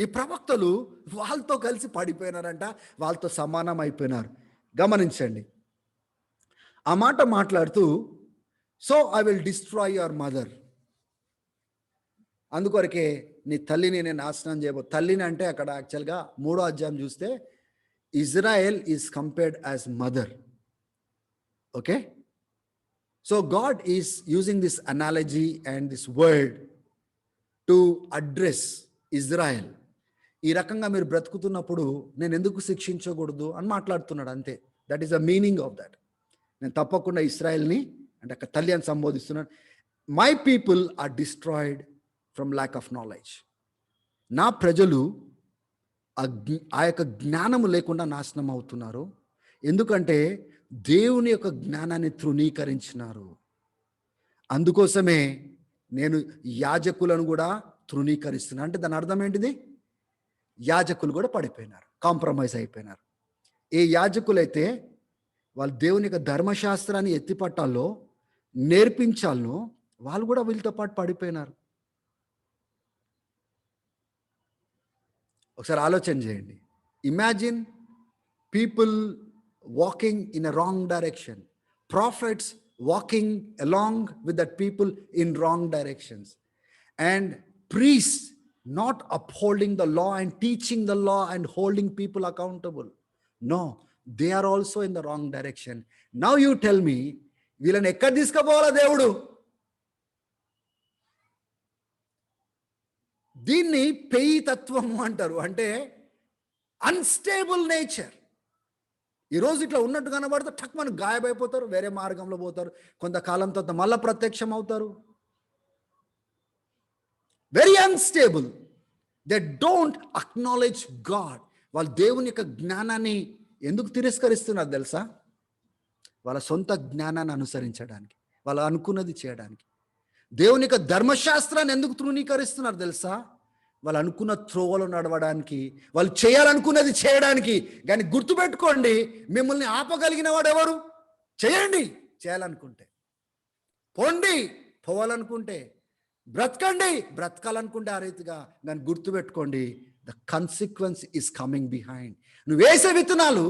ఈ ప్రవక్తలు వాళ్ళతో కలిసి పడిపోయినారంట, వాళ్ళతో సమానం అయిపోయినారు. గమనించండి, ఆ మాట మాట్లాడుతూ, so I will destroy your mother, అందుకొరకే నీ తల్లిని నేను నాశనం చేయబో. తల్లిని అంటే అక్కడ యాక్చువల్గా 3వ అధ్యాయం చూస్తే Israel is compared as mother. Okay, so God is using this analogy and this word to address Israel. ఈ రకంగా మీరు బ్రతుకుతున్నప్పుడు నేను ఎందుకు శిక్షించకూడదు అని మాట్లాడుతున్నాడు, అంతే. That is the meaning of that. నేను తప్పకుండా ఇస్రాయెల్ని అంటే అక్కడ తల్లి అని సంబోధిస్తున్నాను. My people are destroyed from lack of knowledge. నా ప్రజలు ఆ యొక్క జ్ఞానము లేకుండా నాశనం అవుతున్నారు. ఎందుకంటే దేవుని యొక్క జ్ఞానాన్ని తృణీకరించినారు. అందుకోసమే నేను యాజకులను కూడా తృణీకరిస్తున్నాను. అంటే దాని అర్థం ఏంటిది? యాజకులు కూడా పడిపోయినారు, కాంప్రమైజ్ అయిపోయినారు. ఏ యాజకులైతే వాళ్ళు దేవుని యొక్క ధర్మశాస్త్రాన్ని ఎత్తిపట్టాలో నేర్పించాలనో వాళ్ళు కూడా వీళ్ళతో పాటు పడిపోయినారు. ఒకసారి ఆలోచన చేయండి. Imagine people walking in a wrong direction, profits walking along with that people in wrong directions, and priests not upholding the law and teaching the law and holding people accountable. No, they are also in the wrong direction. Now you tell me, వీళ్ళని ఎక్కడ తీసుకుపోవాలా దేవుడు? దీన్ని పేయి తత్వం అంటారు. అంటే unstable nature. ఈరోజు ఇట్లా ఉన్నట్టు కనబడితే టక్ మనకు గాయమైపోతారు, వేరే మార్గంలో పోతారు, కొంతకాలం తర్వాత మళ్ళా ప్రత్యక్షం అవుతారు. Very unstable. They don't acknowledge God. వాళ్ళు దేవుని యొక్క జ్ఞానాన్ని ఎందుకు తిరస్కరిస్తున్నారు తెలుసా? వాళ్ళ సొంత జ్ఞానాన్ని అనుసరించడానికి, వాళ్ళు అనుకున్నది చేయడానికి. దేవుని యొక్క ధర్మశాస్త్రాన్ని ఎందుకు తృణీకరిస్తున్నారు తెలుసా? వాళ్ళు అనుకున్న త్రోవలో నడవడానికి, వాళ్ళు చేయాలనుకున్నది చేయడానికి. కానీ గుర్తుపెట్టుకోండి, మిమ్మల్ని ఆపగలిగిన వాడు ఎవరు? చేయండి చేయాలనుకుంటే, పోండి పోవాలనుకుంటే, బ్రతకండి బ్రతకాలనుకుంటే ఆ రీతిగా. దాన్ని గుర్తుపెట్టుకోండి, the consequence is coming behind. నువ్వు వేసే విత్తనాలు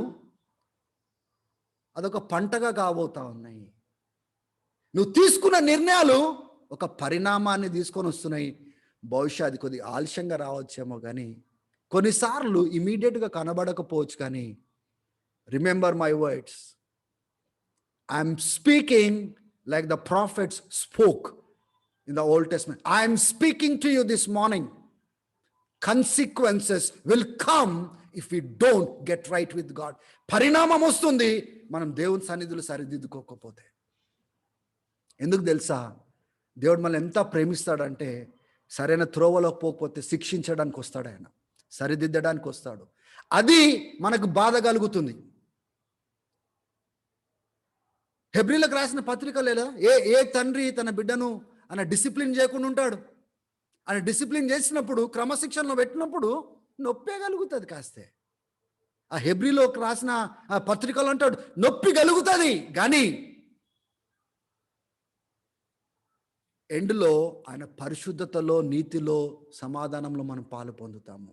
అదొక పంటగా కాబోతా ఉన్నాయి. నువ్వు తీసుకున్న నిర్ణయాలు ఒక పరిణామాన్ని తీసుకొని వస్తున్నాయి. బహుశా అది కొద్దిగా ఆలస్యంగా రావచ్చేమో, కానీ కొన్నిసార్లు ఇమీడియట్గా కనబడకపోవచ్చు. కానీ remember my words, I'm speaking like the profits spoke in the Old Testament. I am speaking to you this morning. Consequences will come if we don't get right with God. పరిణామం వస్తుంది మనం దేవుని సన్నిధిలో సరిదిద్దుకోకపోతే. ఎందుకు తెలుసా? దేవుడు మనల్ని ఎంత ప్రేమిస్తాడంటే, సరైన త్రోవలోకి పోకపోతే శిక్షించడానికి వస్తాడు ఆయన, సరిదిద్దడానికి వస్తాడు. అది మనకు బాధ కలుగుతుంది. హెబ్రీలకు రాసిన పత్రిక లేదా? ఏ ఏ తండ్రి తన బిడ్డను ఆయన డిసిప్లిన్ చేయకుండా ఉంటాడు? ఆయన డిసిప్లిన్ చేసినప్పుడు, క్రమశిక్షణలో పెట్టినప్పుడు నొప్పే కలుగుతుంది కాస్తే. ఆ హెబ్రీలోకి రాసిన ఆ పత్రికలు అంటాడు నొప్పి కలుగుతుంది, కానీ ఎండ్లో ఆయన పరిశుద్ధతలో, నీతిలో, సమాధానంలో మనం పాలు పొందుతాము.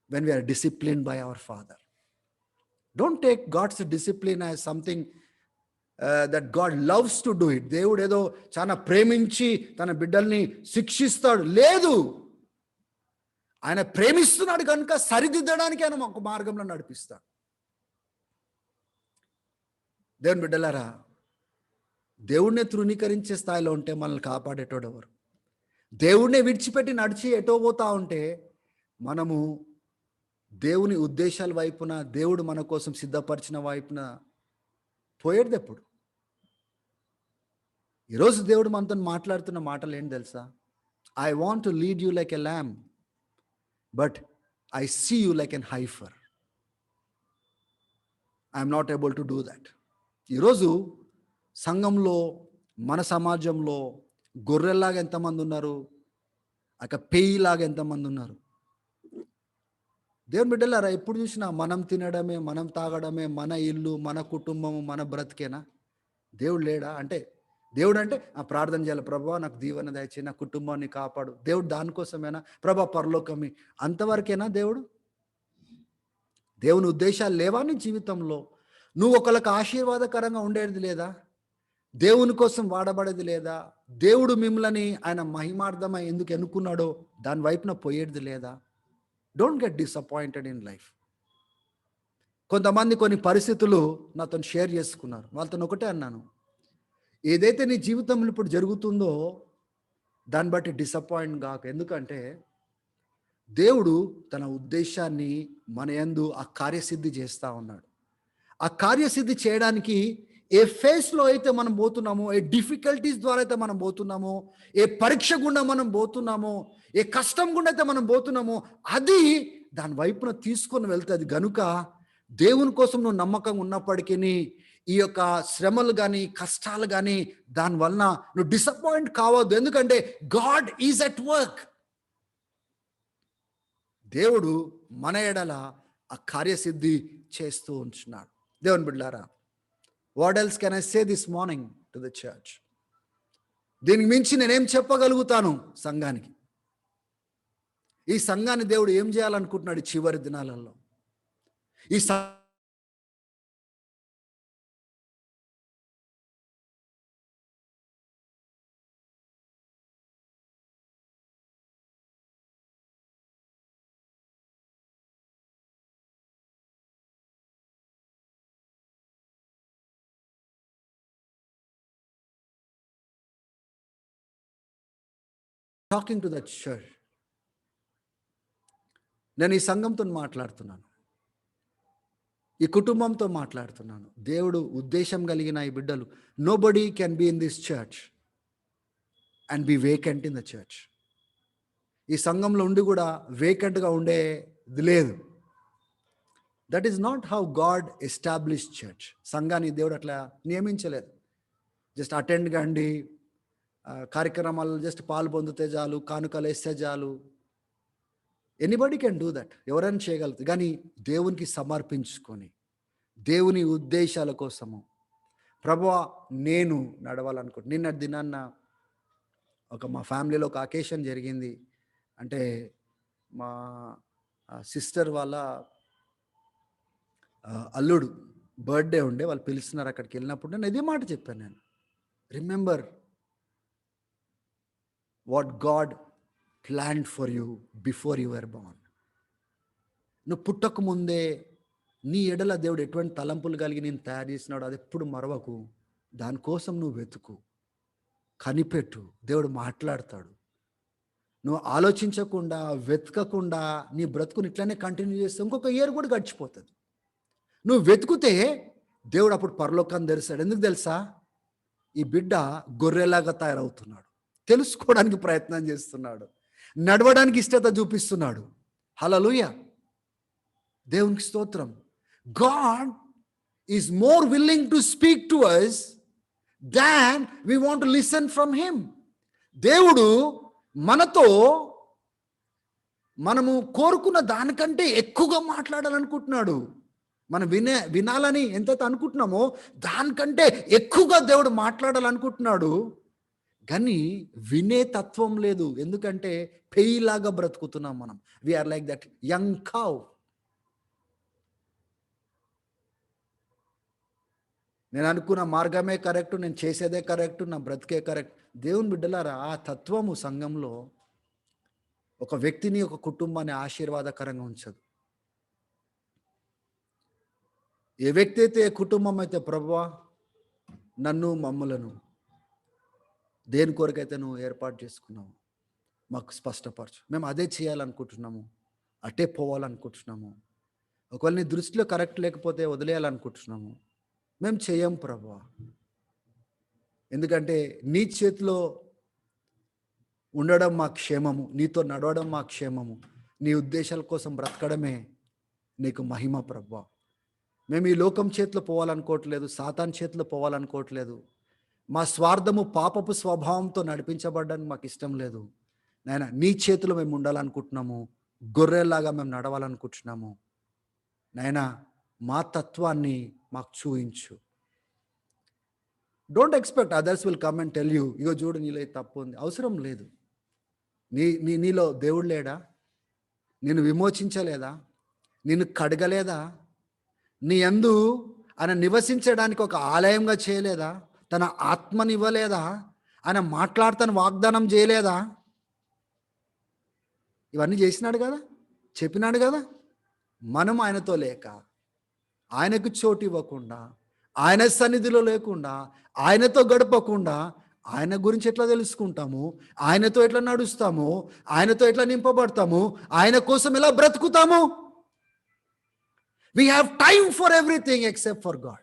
When we're disciplined by our father. Don't take God's discipline as something that God loves to do it. దేవుడు ఏదో చాలా ప్రేమించి తన బిడ్డల్ని శిక్షిస్తాడు, లేదు. ఆయన ప్రేమిస్తున్నాడు కనుక సరిదిద్దడానికి ఆయన ఒక మార్గంలో నడిపిస్తాడు. దేవుని బిడ్డలారా, దేవుడినే తృణీకరించే స్థాయిలో ఉంటే మనల్ని కాపాడేటోడు ఎవరు? దేవుడినే విడిచిపెట్టి నడిచి ఎటో పోతా ఉంటే మనము దేవుని ఉద్దేశాల వైపున, దేవుడు మన కోసం సిద్ధపరిచిన వైపున పోయేది ఎప్పుడు? ఈరోజు దేవుడు మనతో మాట్లాడుతున్న మాటలు ఏంటి తెలుసా? I want to lead you like a lamb, but I see you like an heifer. I'm not able to do that. ఈరోజు సంఘంలో, మన సమాజంలో గొర్రెల్లాగా ఎంతమంది ఉన్నారు, అక పేయిలాగా ఎంతమంది ఉన్నారు? దేవుని బిడ్డలారా, ఎప్పుడు చూసినా మనం తినడమే, మనం తాగడమే, మన ఇల్లు, మన కుటుంబము, మన బ్రతికేనా? దేవుడు లేడా? అంటే దేవుడు అంటే ప్రార్థన చేయాలి, ప్రభా నాకు దీవెన దయచేయి, నా కుటుంబాన్ని కాపాడు. దేవుడు దానికోసమేనా? ప్రభా పరలోకమి, అంతవరకేనా దేవుడు? దేవుని ఉద్దేశాలు లేవా నీ జీవితంలో? నువ్వు ఒకళ్ళకి ఆశీర్వాదకరంగా ఉండేది లేదా? దేవుని కోసం వాడబడేది లేదా? దేవుడు మిమ్మల్ని ఆయన మహిమార్థమై ఎందుకు ఎన్నుకున్నాడో దాని వైపున పోయేది లేదా? Don't get disappointed in life. కొంతమంది కొన్ని పరిస్థితులు నాతో షేర్ చేసుకున్నారు. వాళ్ళతో ఒకటే అన్నాను, ఏదైతే నీ జీవితంలో ఇప్పుడు జరుగుతుందో దాన్ని బట్టి డిసప్పాయింట్ కాక. ఎందుకంటే దేవుడు తన ఉద్దేశాన్ని మన యందు ఆ కార్యసిద్ధి చేస్తూ ఉన్నాడు. ఆ కార్యసిద్ధి చేయడానికి ఏ ఫేస్లో అయితే మనం పోతున్నామో, ఏ డిఫికల్టీస్ ద్వారా అయితే మనం పోతున్నామో, ఏ పరీక్ష గుండా మనం పోతున్నామో, ఏ కష్టం గుండా అయితే మనం పోతున్నామో, అది దాని వైపున తీసుకొని వెళ్తుంది. గనుక దేవుని కోసం నువ్వు నమ్మకంగా ఉన్నప్పటికీ ఈ యొక్క శ్రమలు కానీ, కష్టాలు కానీ, దానివలన నువ్వు డిసప్పాయింట్ కావద్దు. ఎందుకంటే గాడ్ ఈజ్ అట్ వర్క్. దేవుడు మన ఎడల ఆ కార్యసిద్ధి చేస్తూ ఉంటున్నాడు. దేవుని బిడ్డలారా, what else can I say this morning to the church? దీనికి మించి నేనేం చెప్పగలుగుతాను సంఘానికి? ఈ సంఘాన్ని దేవుడు ఏం చేయాలనుకుంటున్నాడు ఈ చివరి దినాలలో? ఈ టాకింగ్ టు ద చర్చ్. నేను ఈ సంఘంతో మాట్లాడుతున్నాను, ఈ కుటుంబంతో మాట్లాడుతున్నాను. దేవుడు ఉద్దేశం కలిగిన ఈ బిడ్డలు, nobody can be in this church and be vacant in the church. ఈ సంఘంలో ఉండి కూడా వేకెంట్గా ఉండేది లేదు. That is not how God establish church. సంఘాన్ని దేవుడు అట్లా నియమించలేదు. జస్ట్ అటెండ్ కండి, కార్యక్రమాలు జస్ట్ పాలు పొందితే చాలు, కానుకలు వేస్తే చాలు. ఎనీబడి కెన్ డూ దట్, ఎవరైనా చేయగలుగుతారు. కానీ దేవునికి సమర్పించుకొని, దేవుని ఉద్దేశాల కోసము, ప్రభువా నేను నడవాలనుకుంటున్నాను. నిన్న దినాన్న మా ఫ్యామిలీలో ఒక అకేషన్ జరిగింది. అంటే మా సిస్టర్ వాళ్ళ అల్లుడు బర్త్డే ఉండే, వాళ్ళు పిలుస్తున్నారు. అక్కడికి వెళ్ళినప్పుడు నేను ఇదే మాట చెప్పాను. నేను remember what God planned for you before you were born. నువ్వు పుట్టక ముందే నీ ఎడల దేవుడు ఎటువంటి తలంపులు కలిగి నేను తయారు చేసినాడు, అది ఎప్పుడు మరవకు. దానికోసం నువ్వు వెతుకు, కనిపెట్టు. దేవుడు మాట్లాడతాడు. నువ్వు ఆలోచించకుండా, వెతకకుండా నీ బ్రతుకుని ఇట్లానే కంటిన్యూ చేస్తే ఇంకొక ఇయర్ కూడా గడిచిపోతుంది. నువ్వు వెతుకుతే దేవుడు అప్పుడు పరలోకాన్ని తెరుస్తాడు. ఎందుకు తెలుసా? ఈ బిడ్డ గొర్రెలాగా తయారవుతున్నాడు, తెలుసుకోవడానికి ప్రయత్నం చేస్తున్నాడు, నడవడానికి ఇష్టత చూపిస్తున్నాడు. హల్లెలూయా, దేవునికి స్తోత్రం. God is more willing to speak to us than we want to listen from him. దేవుడు మనతో మనము కోరుకున్న దానికంటే ఎక్కువగా మాట్లాడాలనుకుంటున్నాడు. మనం వినాలని ఎంతైతే అనుకుంటున్నామో దానికంటే ఎక్కువగా దేవుడు మాట్లాడాలనుకుంటున్నాడు. కానీ వినే తత్వం లేదు. ఎందుకంటే పెయిలాగా బ్రతుకుతున్నాం మనం. We're like that young cow. నేను అనుకున్న మార్గమే కరెక్ట్, నేను చేసేదే కరెక్ట్, నా బ్రతికే కరెక్ట్. దేవుని బిడ్డలారా, ఆ తత్వము సంఘంలో ఒక వ్యక్తిని, ఒక కుటుంబాన్ని ఆశీర్వాదకరంగా ఉంచదు. ఏ వ్యక్తి అయితే, ఏ కుటుంబం అయితే, ప్రభువా నన్ను మమ్ములను దేని కొరకైతే నువ్వు ఏర్పాటు చేసుకున్నావు మాకు స్పష్టపరచు, మేము అదే చేయాలనుకుంటున్నాము, అటే పోవాలనుకుంటున్నాము. ఒకవేళ నీ దృష్టిలో కరెక్ట్ లేకపోతే వదిలేయాలనుకుంటున్నాము, మేము చేయం ప్రభువా. ఎందుకంటే నీ చేతిలో ఉండడం మా క్షేమము, నీతో నడవడం మా క్షేమము, నీ ఉద్దేశాల కోసం బ్రతకడమే నీకు మహిమ ప్రభువా. మేము ఈ లోకం చేతిలో పోవాలనుకోవట్లేదు, సాతాన్ చేతిలో పోవాలనుకోవట్లేదు. మా స్వార్థము పాపపు స్వభావంతో నడిపించబడ్డానికి మాకు ఇష్టం లేదు నాయన. నీ చేతిలో మేము ఉండాలనుకుంటున్నాము, గొర్రెలాగా మేము నడవాలనుకుంటున్నాము నాయన. మా తత్వాన్ని మాకు చూయించు. Don't expect others will come and tell you, ఇగో చూడు నీలో తప్పు ఉంది. అవసరం లేదు. నీలో దేవుడు లేడా? నిన్ను విమోచించలేదా? నిన్ను కడగలేదా? నీ యందు ఆయన నివసించడానికి ఒక ఆలయంగా చేయలేదా? తన ఆత్మనివ్వలేదా? ఆయన మాట్లాడుతాను వాగ్దానం చేయలేదా? ఇవన్నీ చేసినాడు కదా, చెప్పినాడు కదా. మనం ఆయనతో లేక, ఆయనకు చోటు ఇవ్వకుండా, ఆయన సన్నిధిలో లేకుండా, ఆయనతో గడపకుండా ఆయన గురించి ఎట్లా తెలుసుకుంటాము? ఆయనతో ఎట్లా నడుస్తాము? ఆయనతో ఎట్లా నింపబడతాము? ఆయన కోసం ఎలా బ్రతుకుతాము? We have time for everything except for God.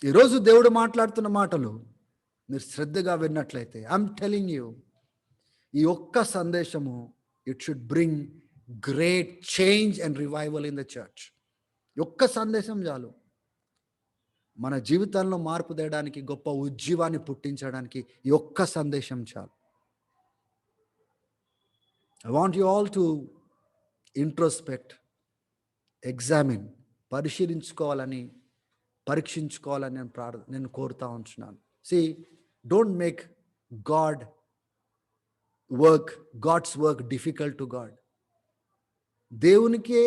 ఈరోజు దేవుడు మాట్లాడుతున్న మాటలు మీరు శ్రద్ధగా విన్నట్లయితే, ఐఎమ్ టెలింగ్ యూ, ఈ ఒక్క సందేశము it should bring great change and revival in the church. ఒక్క సందేశం చాలు మన జీవితంలో మార్పు తేయడానికి, గొప్ప ఉజ్జీవాన్ని పుట్టించడానికి. ఈ ఒక్క సందేశం చాలు. I want you all to introspect, examine, పరిశీలించుకోవాలని, పరీక్షించుకోవాలని నేను కోరుతా ఉంటున్నాను. See, don't make God's work difficult to God. దేవునికే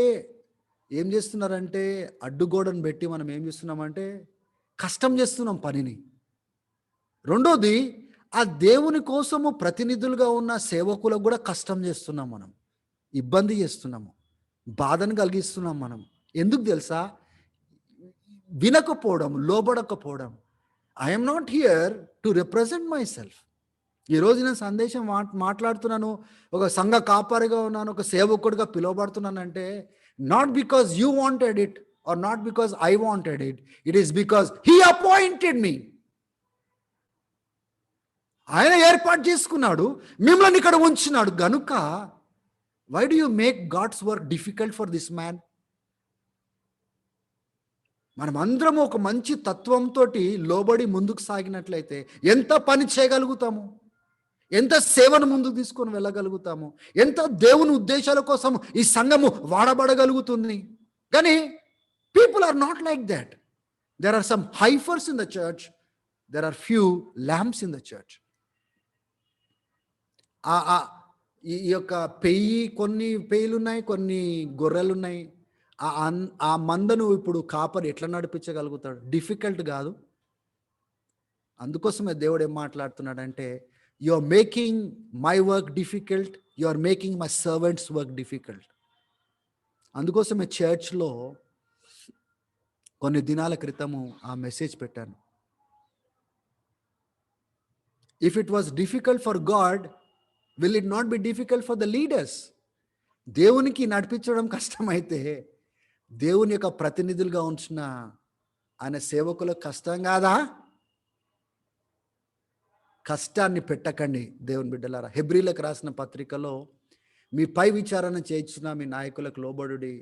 ఏం చేస్తున్నారంటే అడ్డుగోడను పెట్టి మనం ఏం చేస్తున్నామంటే కష్టం చేస్తున్నాం పనిని. రెండోది, ఆ దేవుని కోసము ప్రతినిధులుగా ఉన్న సేవకులకు కూడా కష్టం చేస్తున్నాం మనం, ఇబ్బంది చేస్తున్నాము, బాధను కలిగిస్తున్నాం మనం. ఎందుకు తెలుసా? వినకపోవడం, లోబడకపోవడం. I'm not here to represent myself. ఈరోజు నేను సందేశం మాట్లాడుతున్నాను, ఒక సంఘ కాపరిగా ఉన్నాను, ఒక సేవకుడిగా పిలువబడుతున్నానంటే not because you wanted it or not because I wanted it, it is because he appointed me. ఆయన ఏర్పాటు చేసుకున్నాడు, మిమ్మల్ని ఇక్కడ ఉంచినాడు గనుక why do you make God's work difficult for this man? మనం అందరం ఒక మంచి తత్వంతో లోబడి ముందుకు సాగినట్లయితే ఎంత పని చేయగలుగుతాము, ఎంత సేవను ముందుకు తీసుకొని వెళ్ళగలుగుతాము, ఎంత దేవుని ఉద్దేశాల కోసం ఈ సంఘము వాడబడగలుగుతుంది. కానీ people are not like that. There are some heifers in the church, there are few lamps in the church. ఈ యొక్క కొన్ని పెయ్యిలు ఉన్నాయి, కొన్ని గొర్రెలు ఉన్నాయి. ఆ మందను ఇప్పుడు కాపరి ఎట్లా నడిపించగలుగుతాడు? డిఫికల్ట్ కాదు. అందుకోసమే దేవుడు ఏం మాట్లాడుతున్నాడంటే, you are making my work difficult, you are making my servants work difficult. అందుకోసమే చర్చ్లో కొన్ని దినాల క్రితము ఆ మెసేజ్ పెట్టాను. If it was difficult for God, will it not be difficult for the leaders? దేవునికి నడిపించడం కష్టమైతే దేవుని యొక్క ప్రతినిధులుగా ఉంచిన ఆయన సేవకులకు కష్టం కాదా? కష్టాన్ని పెట్టకండి దేవుని బిడ్డలారా. హెబ్రీలకు రాసిన పత్రికలో, మీ పై విచారణ చేయించిన మీ నాయకులకు లోబడుడి,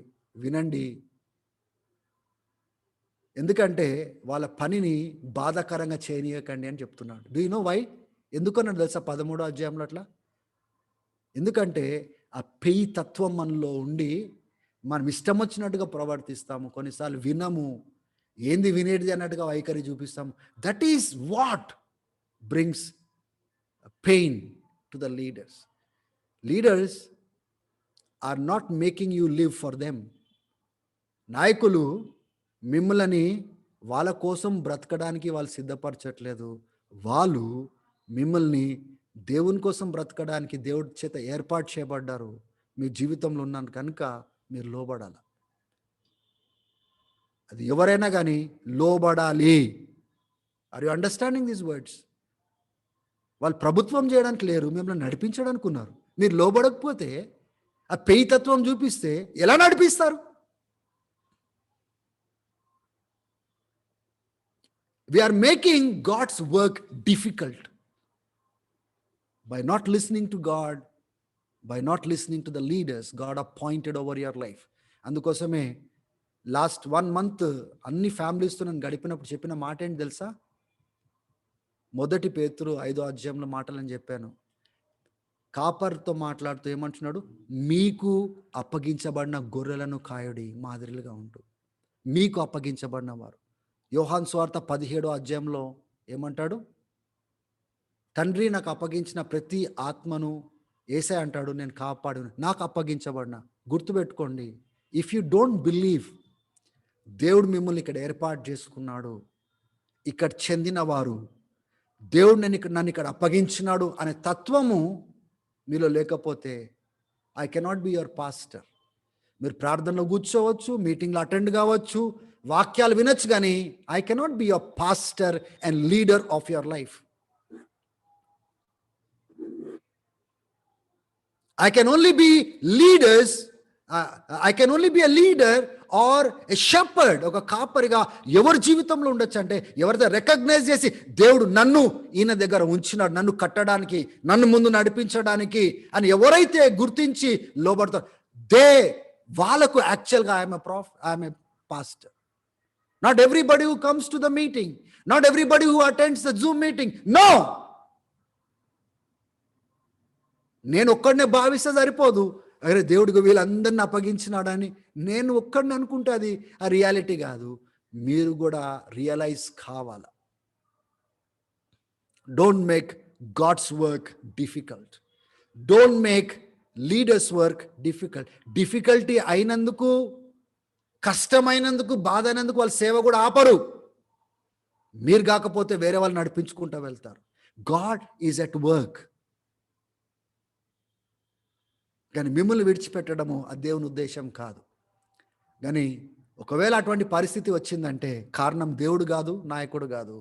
వినండి, ఎందుకంటే వాళ్ళ పనిని బాధాకరంగా చేయనీయకండి అని చెప్తున్నాడు. Do you know why? ఎందుకన్నాడు తెలుసా 13వ అధ్యాయంలో అట్లా? ఎందుకంటే ఆ పేయి తత్వం మనలో ఉండి మనం ఇష్టం వచ్చినట్టుగా ప్రవర్తిస్తాము. కొన్నిసార్లు వినము. ఏంది వినేటిది అన్నట్టుగా వైఖరి చూపిస్తాము. That is what brings pain to the leaders. Leaders are not making you live for them. నాయకులు మిమ్మల్ని వాళ్ళ కోసం బ్రతకడానికి వాళ్ళు సిద్ధపరచట్లేదు. వాళ్ళు మిమ్మల్ని దేవుని కోసం బ్రతకడానికి దేవుడి చేత ఏర్పాటు చేయబడ్డారు. మీ జీవితంలో ఉన్నాను కనుక మీరు లోబడాల. అది ఎవరైనా కానీ లోబడాలి. Are you understanding these words? వాళ్ళు ప్రభుత్వం చేయడానికి లేరు, మిమ్మల్ని నడిపించడానికి ఉన్నారు. మీరు లోబడకపోతే ఆ పేయితత్వం చూపిస్తే ఎలా నడిపిస్తారు? We are making God's work difficult by not listening to God, by not listening to the leaders God appointed over your life. అందుకోసమే లాస్ట్ 1 month అన్ని ఫ్యామిలీస్తో నేను గడిపినప్పుడు చెప్పిన మాట ఏంటి తెలుసా? మొదటి పేతురు 5వ అధ్యాయంలో మాటలని చెప్పాను. కాపర్తో మాట్లాడుతూ ఏమంటున్నాడు? మీకు అప్పగించబడిన గొర్రెలను కాయుడి మాదిరిగా ఉంటూ. మీకు అప్పగించబడిన వారు. యోహాను సువార్త 17వ అధ్యాయంలో ఏమంటాడు? తండ్రి నాకు అప్పగించిన ప్రతి ఆత్మను యేసయ్య అంటాడు నేను కాపాడు, నాకు అప్పగించబడిన. గుర్తుపెట్టుకోండి, ఇఫ్ యు డోంట్ బిలీవ్ దేవుడు మిమ్మల్ని ఇక్కడ ఏర్పాటు చేసుకున్నాడు, ఇక్కడ చెందిన వారు, దేవుడు నన్ను ఇక్కడ అప్పగించినాడు అనే తత్వము మీలో లేకపోతే I cannot be your pastor. మీరు ప్రార్థనలో కూర్చోవచ్చు, మీటింగ్లో అటెండ్ కావచ్చు, వాక్యాలు వినొచ్చు, కానీ I cannot be your pastor and leader of your life. I can only be leaders, I can only be a leader or a shepherd. ఒక కాపరిగా ఎవరి జీవితంలో ఉండొచ్చు అంటే ఎవరితో రికగ్నైజ్ చేసి దేవుడు నన్ను ఈయన దగ్గర ఉంచినాడు, నన్ను కట్టడానికి, నన్ను ముందు నడిపించడానికి అని ఎవరైతే గుర్తించి లోబడతారు, వాళ్ళకు యాక్చువల్గా I'm a pastor. Not everybody who comes to the meeting, not everybody who attends the zoom meeting. No, నేను ఒక్కడనే భావిస్తే సరిపోదు. అరే దేవుడికి వీళ్ళందరిని అప్పగించినాడని నేను ఒక్కడిని అనుకుంటే అది ఆ రియాలిటీ కాదు. మీరు కూడా రియలైజ్ కావాల. Don't make God's work difficult. Don't make leaders work difficult. Difficulty అయినందుకు, కష్టమైనందుకు, బాధ అయినందుకు వాళ్ళ సేవ కూడా ఆపరు. మీరు కాకపోతే వేరే వాళ్ళు నడిపించుకుంటూ వెళ్తారు. God is at work. కానీ మిమ్మల్ని విడిచిపెట్టడము అది దేవుని ఉద్దేశం కాదు. కానీ ఒకవేళ అటువంటి పరిస్థితి వచ్చిందంటే కారణం దేవుడు కాదు, నాయకుడు కాదు,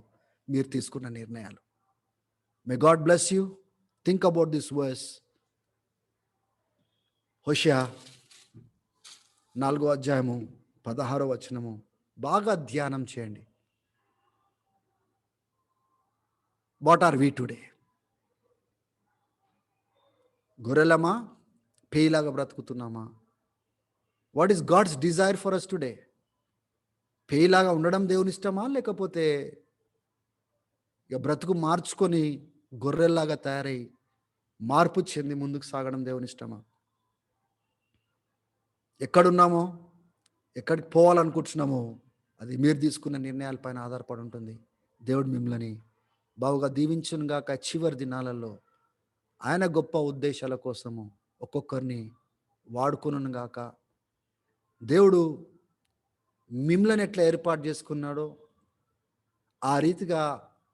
మీరు తీసుకున్న నిర్ణయాలు. May God bless you. Think about this verse. హోషేయ 4వ అధ్యాయము 16వ వచనము బాగా ధ్యానం చేయండి. What are we today? గొర్రెలమా, పేయిలాగా బ్రతుకుతున్నామా? What is God's desire for us today? పేయిలాగా ఉండడం దేవుని ఇష్టమా, లేకపోతే ఇక బ్రతుకు మార్చుకొని గొర్రెల్లాగా తయారై మార్పు చెంది ముందుకు సాగడం దేవుని ఇష్టమా? ఎక్కడున్నామో, ఎక్కడికి పోవాలనుకుంటున్నామో అది మీరు తీసుకున్న నిర్ణయాలపైన ఆధారపడి ఉంటుంది. దేవుడు మిమ్మల్ని బావుగా దీవించును గాక. చివరి దినాలలో ఆయన గొప్ప ఉద్దేశాల కోసము ఒక్కొక్కరిని వాడుకొనును గాక. దేవుడు మిమ్మల్ని ఎట్లా ఏర్పాటు చేసుకున్నాడో ఆ రీతిగా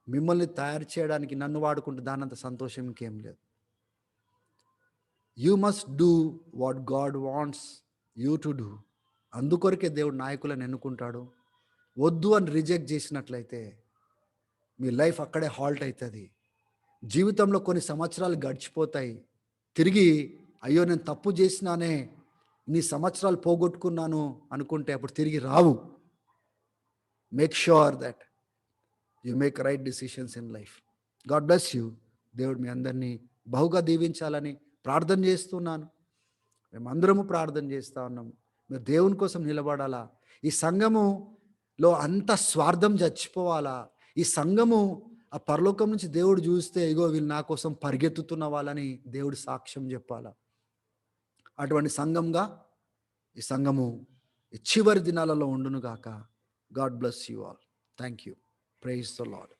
మిమ్మల్ని తయారు చేయడానికి నన్ను వాడుకుంటే దానంత సంతోషం ఇంకేం లేదు. You must do what God wants you to do. అందుకొరకే దేవుడు నాయకులను ఎన్నుకుంటాడు. వద్దు అని రిజెక్ట్ చేసినట్లయితే మీ లైఫ్ అక్కడే హాల్ట్ అవుతుంది. జీవితంలో కొన్ని సంవత్సరాలు గడిచిపోతాయి. తిరిగి అయ్యో నేను తప్పు చేసినానే, నీ సంవత్సరాలు పోగొట్టుకున్నాను అనుకుంటే అప్పుడు తిరిగి రావు. Make sure that you make right decisions in life. God bless you. దేవుడు మీ అందరినీ బహుగా దీవించాలని ప్రార్థన చేస్తున్నాను. మేమందరము ప్రార్థన చేస్తూ ఉన్నాము. మీరు దేవుని కోసం నిలబడాలా. ఈ సంఘము లో అంత స్వార్థం చచ్చిపోవాలా? ఈ సంఘము ఆ పరలోకం నుంచి దేవుడు చూస్తే ఇగో వీళ్ళు నా కోసం పరిగెత్తుతున్న వాళ్ళని దేవుడు సాక్ష్యం చెప్పాలా? అటువంటి సంఘంగా ఈ సంఘము ఈ చివరి దినాలలో ఉండును గాక. God bless you all. Thank you. Praise the lord.